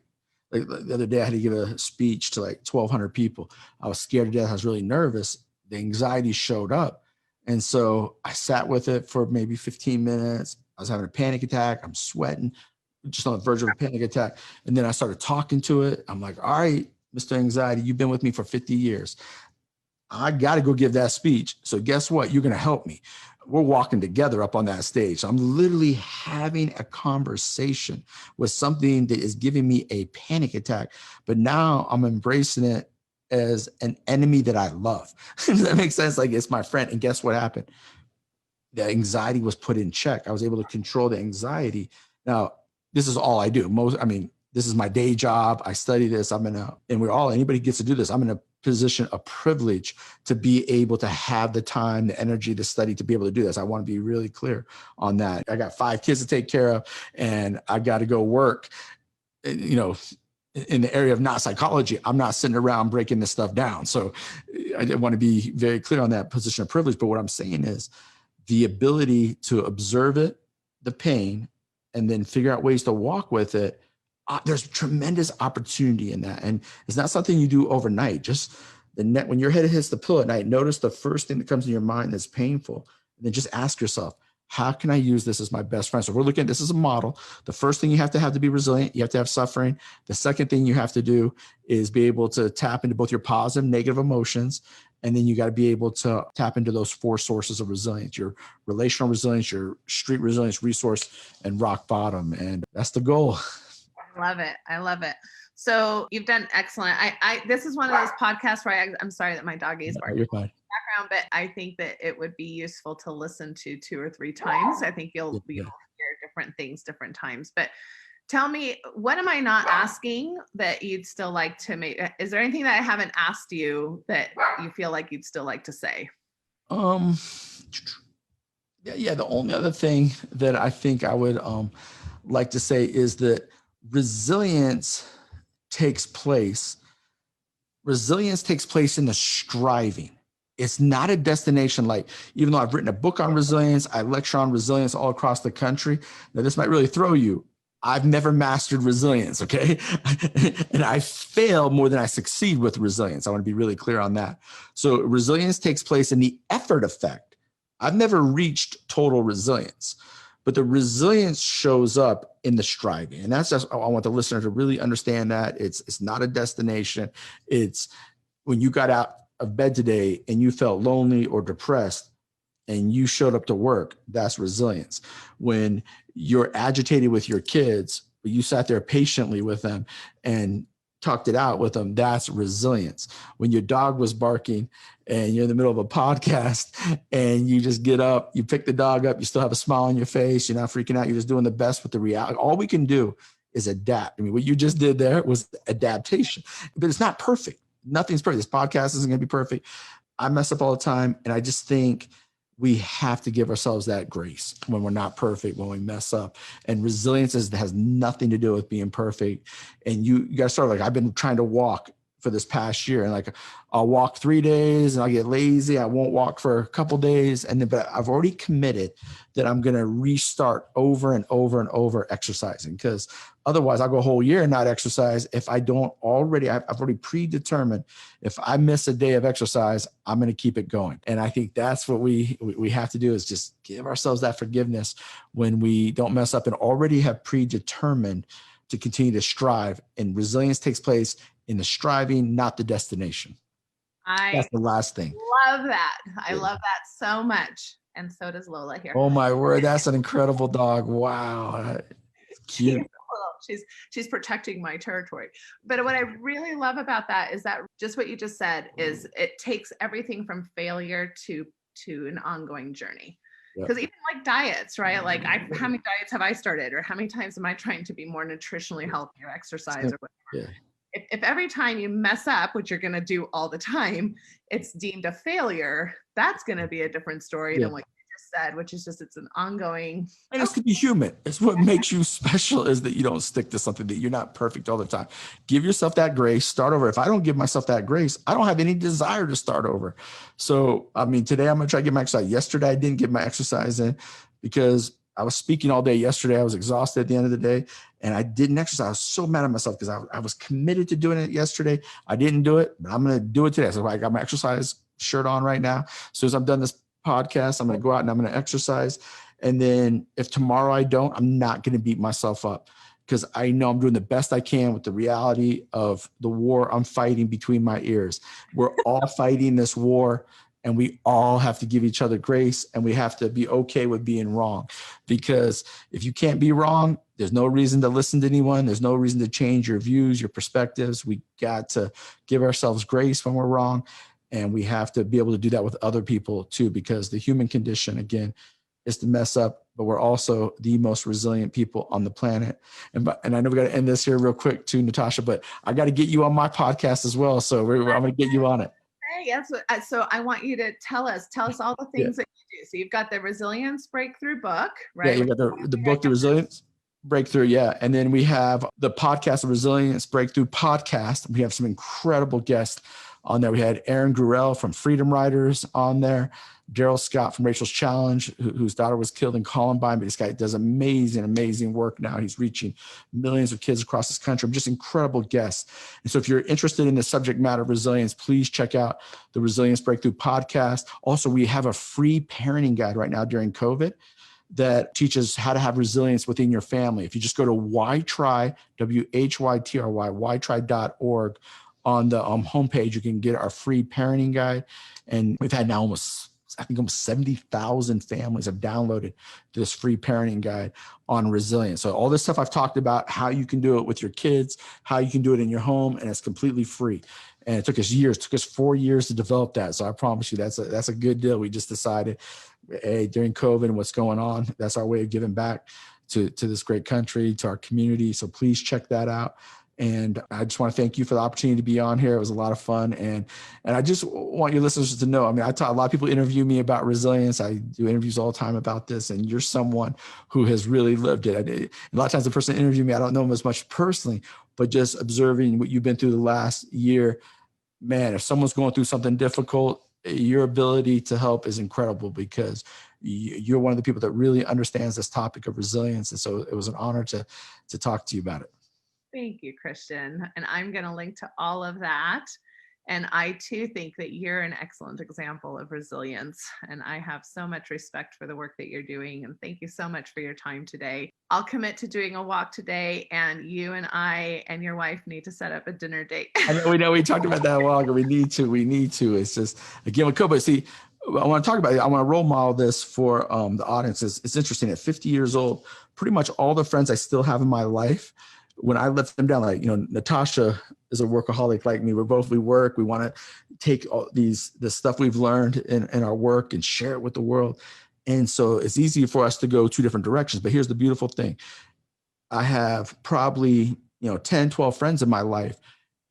Like the other day I had to give a speech to like 1,200 people. I was scared to death. I was really nervous. The anxiety showed up. And so I sat with it for maybe 15 minutes. I was having a panic attack. I'm sweating, just on the verge of a panic attack. And then I started talking to it. I'm like, all right, Mr. Anxiety, you've been with me for 50 years. I got to go give that speech. So guess what? You're going to help me. We're walking together up on that stage. So I'm literally having a conversation with something that is giving me a panic attack. But now I'm embracing it as an enemy that I love. Does that make sense? Like, it's my friend. And guess what happened? The anxiety was put in check. I was able to control the anxiety. Now, this is all I do. This is my day job. I study this. Anybody gets to do this. I'm in a position of privilege to be able to have the time, the energy, the study to be able to do this. I want to be really clear on that. I got 5 kids to take care of, and I got to go work, in the area of not psychology. I'm not sitting around breaking this stuff down. So I want to be very clear on that position of privilege. But what I'm saying is the ability to observe it, the pain, and then figure out ways to walk with it. There's tremendous opportunity in that. And it's not something you do overnight. Just when your head hits the pillow at night, notice the first thing that comes in your mind that's painful. And then just ask yourself, how can I use this as my best friend? So we're looking at this as a model. The first thing you have to be resilient. You have to have suffering. The second thing you have to do is be able to tap into both your positive, negative emotions. And then you got to be able to tap into those 4 sources of resilience: your relational resilience, your street resilience, resource, and rock bottom. And that's the goal. I love it. I love it. So you've done excellent. This is one of those podcasts where I'm sorry that my dog is barking. You're fine. Background, but I think that it would be useful to listen to 2 or 3 times. I think you'll hear different things different times. But tell me, what am I not asking that you'd still like to make? Is there anything that I haven't asked you that you feel like you'd still like to say? Yeah. The only other thing that I think I would like to say is that resilience takes place in the striving. It's not a destination. Like, even though I've written a book on resilience, I lecture on resilience all across the country. Now, this might really throw you. I've never mastered resilience, okay? And I fail more than I succeed with resilience. I want to be really clear on that. So resilience takes place in the effort effect. I've never reached total resilience, but the resilience shows up in the striving. And that's just, I want the listener to really understand that it's not a destination. It's when you got out of bed today and you felt lonely or depressed and you showed up to work, that's resilience. When you're agitated with your kids, but you sat there patiently with them and talked it out with them, that's resilience. When your dog was barking and you're in the middle of a podcast and you just get up, you pick the dog up, you still have a smile on your face, you're not freaking out, you're just doing the best with the reality. All we can do is adapt. I mean, what you just did there was adaptation, but it's not perfect. Nothing's perfect. This podcast isn't going to be perfect. I mess up all the time. And I just think we have to give ourselves that grace when we're not perfect, when we mess up. And resilience has nothing to do with being perfect. And you got to start, like, I've been trying to walk for this past year, and like, I'll walk 3 days and I'll get lazy. I won't walk for a couple of days. And then, but I've already committed that I'm going to restart over and over and over exercising, because otherwise I'll go a whole year and not exercise. If I don't already, I've already predetermined, if I miss a day of exercise, I'm going to keep it going. And I think that's what we have to do, is just give ourselves that forgiveness when we don't mess up and already have predetermined to continue to strive. And resilience takes place in the striving, not the destination. That's the last thing. Love that. I love that so much. And so does Lola here. Oh my word. That's an incredible dog. Wow. Cute. She's protecting my territory. But what I really love about that is that just what you just said is it takes everything from failure to an ongoing journey. Because even like diets, right? Like, how many diets have I started, or how many times am I trying to be more nutritionally healthy or exercise or whatever? If every time you mess up, which you're going to do all the time, it's deemed a failure, that's going to be a different story than what you just said, which is just, it's an ongoing. And it's to be human. It's what makes you special, is that you don't stick to something, that you're not perfect all the time. Give yourself that grace, start over. If I don't give myself that grace, I don't have any desire to start over. So, I mean, today I'm going to try to get my exercise. Yesterday, I didn't get my exercise in because I was speaking all day yesterday. I was exhausted at the end of the day, and I didn't exercise. I was so mad at myself because I was committed to doing it yesterday. I didn't do it, but I'm going to do it today. So I got my exercise shirt on right now. As soon as I'm done this podcast, I'm going to go out and I'm going to exercise. And then if tomorrow I don't, I'm not going to beat myself up, because I know I'm doing the best I can with the reality of the war I'm fighting between my ears. We're all fighting this war. And we all have to give each other grace, and we have to be okay with being wrong. Because if you can't be wrong, there's no reason to listen to anyone. There's no reason to change your views, your perspectives. We got to give ourselves grace when we're wrong. And we have to be able to do that with other people too, because the human condition, again, is to mess up, but we're also the most resilient people on the planet. And I know we got to end this here real quick too, Natasha, but I got to get you on my podcast as well. So I'm going to get you on it. Yes. So I want you to tell us all the things that you do. So you've got the Resilience Breakthrough book, right? Yeah, you got the book, The Resilience Breakthrough. Yeah. And then we have the podcast, The Resilience Breakthrough podcast. We have some incredible guests on there. We had Aaron Gurel from Freedom Riders on there. Daryl Scott from Rachel's Challenge, whose daughter was killed in Columbine, but this guy does amazing work now. He's reaching millions of kids across this country. Just incredible guests. And so if you're interested in the subject matter of resilience, please check out the Resilience Breakthrough podcast. Also, we have a free parenting guide right now during COVID that teaches how to have resilience within your family. If you just go to whytry, WHYTRY, whytry.org, on the homepage, you can get our free parenting guide. And we've had now almost 70,000 families have downloaded this free parenting guide on resilience. So all this stuff I've talked about, how you can do it with your kids, how you can do it in your home, and it's completely free. And it took us years, it took us 4 years to develop that. So I promise you that's a good deal. We just decided, hey, during COVID and what's going on, that's our way of giving back to this great country, to our community. So please check that out. And I just want to thank you for the opportunity to be on here. It was a lot of fun. And I just want your listeners to know, I mean, a lot of people interview me about resilience. I do interviews all the time about this, and you're someone who has really lived it. A lot of times the person interviewing me, I don't know them as much personally, but just observing what you've been through the last year, man, if someone's going through something difficult, your ability to help is incredible, because you're one of the people that really understands this topic of resilience. And so it was an honor to talk to you about it. Thank you, Christian. And I'm going to link to all of that. And I too think that you're an excellent example of resilience. And I have so much respect for the work that you're doing. And thank you so much for your time today. I'll commit to doing a walk today, and you and I and your wife need to set up a dinner date. I know we talked about that a while ago. We need to. It's just, again, we could, but see, I want to talk about it. I want to role model this for the audience. It's interesting. At 50 years old, pretty much all the friends I still have in my life, when I let them down, like, Natasha is a workaholic like me. We work. We want to take all the stuff we've learned in our work and share it with the world. And so it's easy for us to go two different directions. But here's the beautiful thing. I have probably, 10, 12 friends in my life.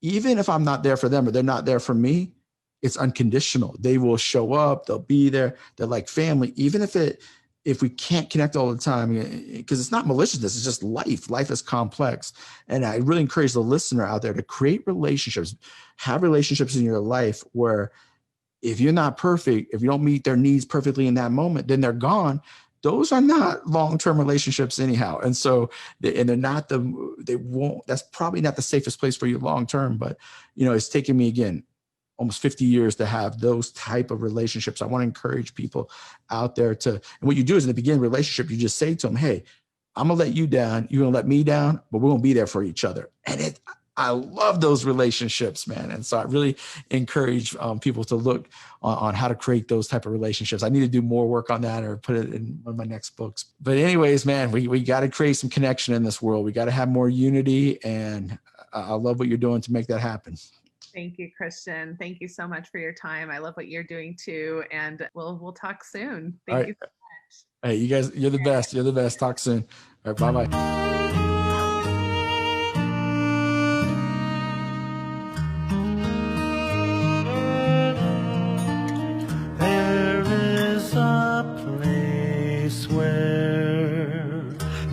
Even if I'm not there for them or they're not there for me, it's unconditional. They will show up. They'll be there. They're like family, even if we can't connect all the time, because it's not maliciousness, it's just life. Life is complex. And I really encourage the listener out there to create relationships, have relationships in your life where if you're not perfect, if you don't meet their needs perfectly in that moment, then they're gone. Those are not long-term relationships anyhow. And so, and they're not that's probably not the safest place for you long-term, but it's taken me, again, almost 50 years to have those type of relationships. I want to encourage people out there and what you do is in the beginning relationship, you just say to them, hey, I'm going to let you down. You're going to let me down, but we're going to be there for each other. And I love those relationships, man. And so I really encourage people to look on how to create those type of relationships. I need to do more work on that or put it in one of my next books. But anyways, man, we got to create some connection in this world. We got to have more unity. And I love what you're doing to make that happen. Thank you, Christian. Thank you so much for your time. I love what you're doing too. And we'll talk soon. Thank you so much. Hey, you guys, you're the best. You're the best. Talk soon. All right, bye-bye. There is a place where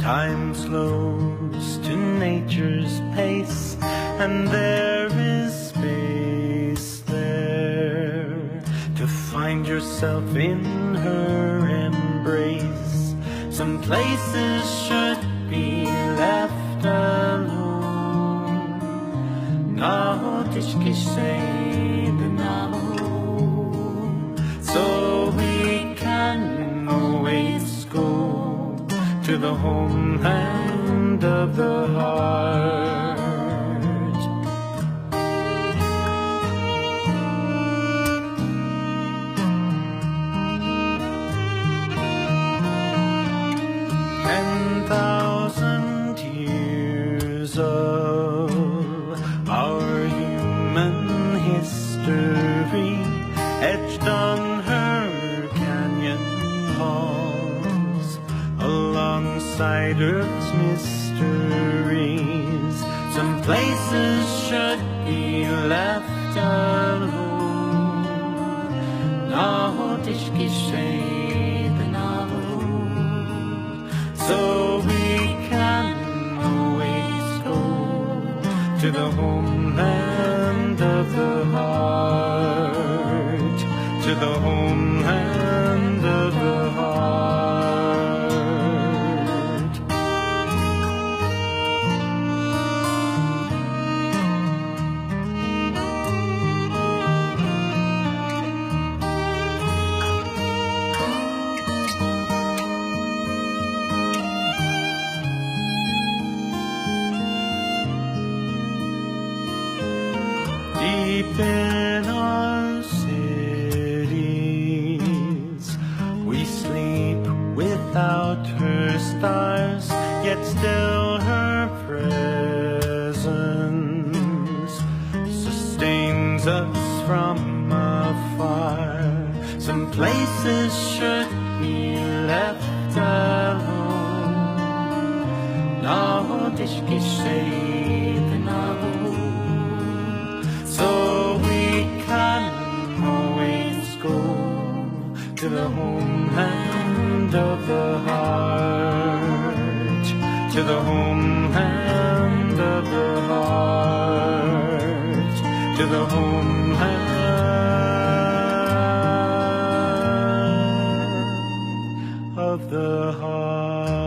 time slows to nature's pace, and there is space there to find yourself in her embrace. Some places should be left alone. So we can always go to the homeland of the heart. Of our human history etched on her canyon walls, alongside Earth's mysteries. Some places should be left alone. So we can to the homeland of the heart, to the homeland stars, yet still her presence sustains us from afar. Some places should be left alone. Now this is so we can always go to the homeland of the heart, to the homeland of the heart, to the homeland of the heart.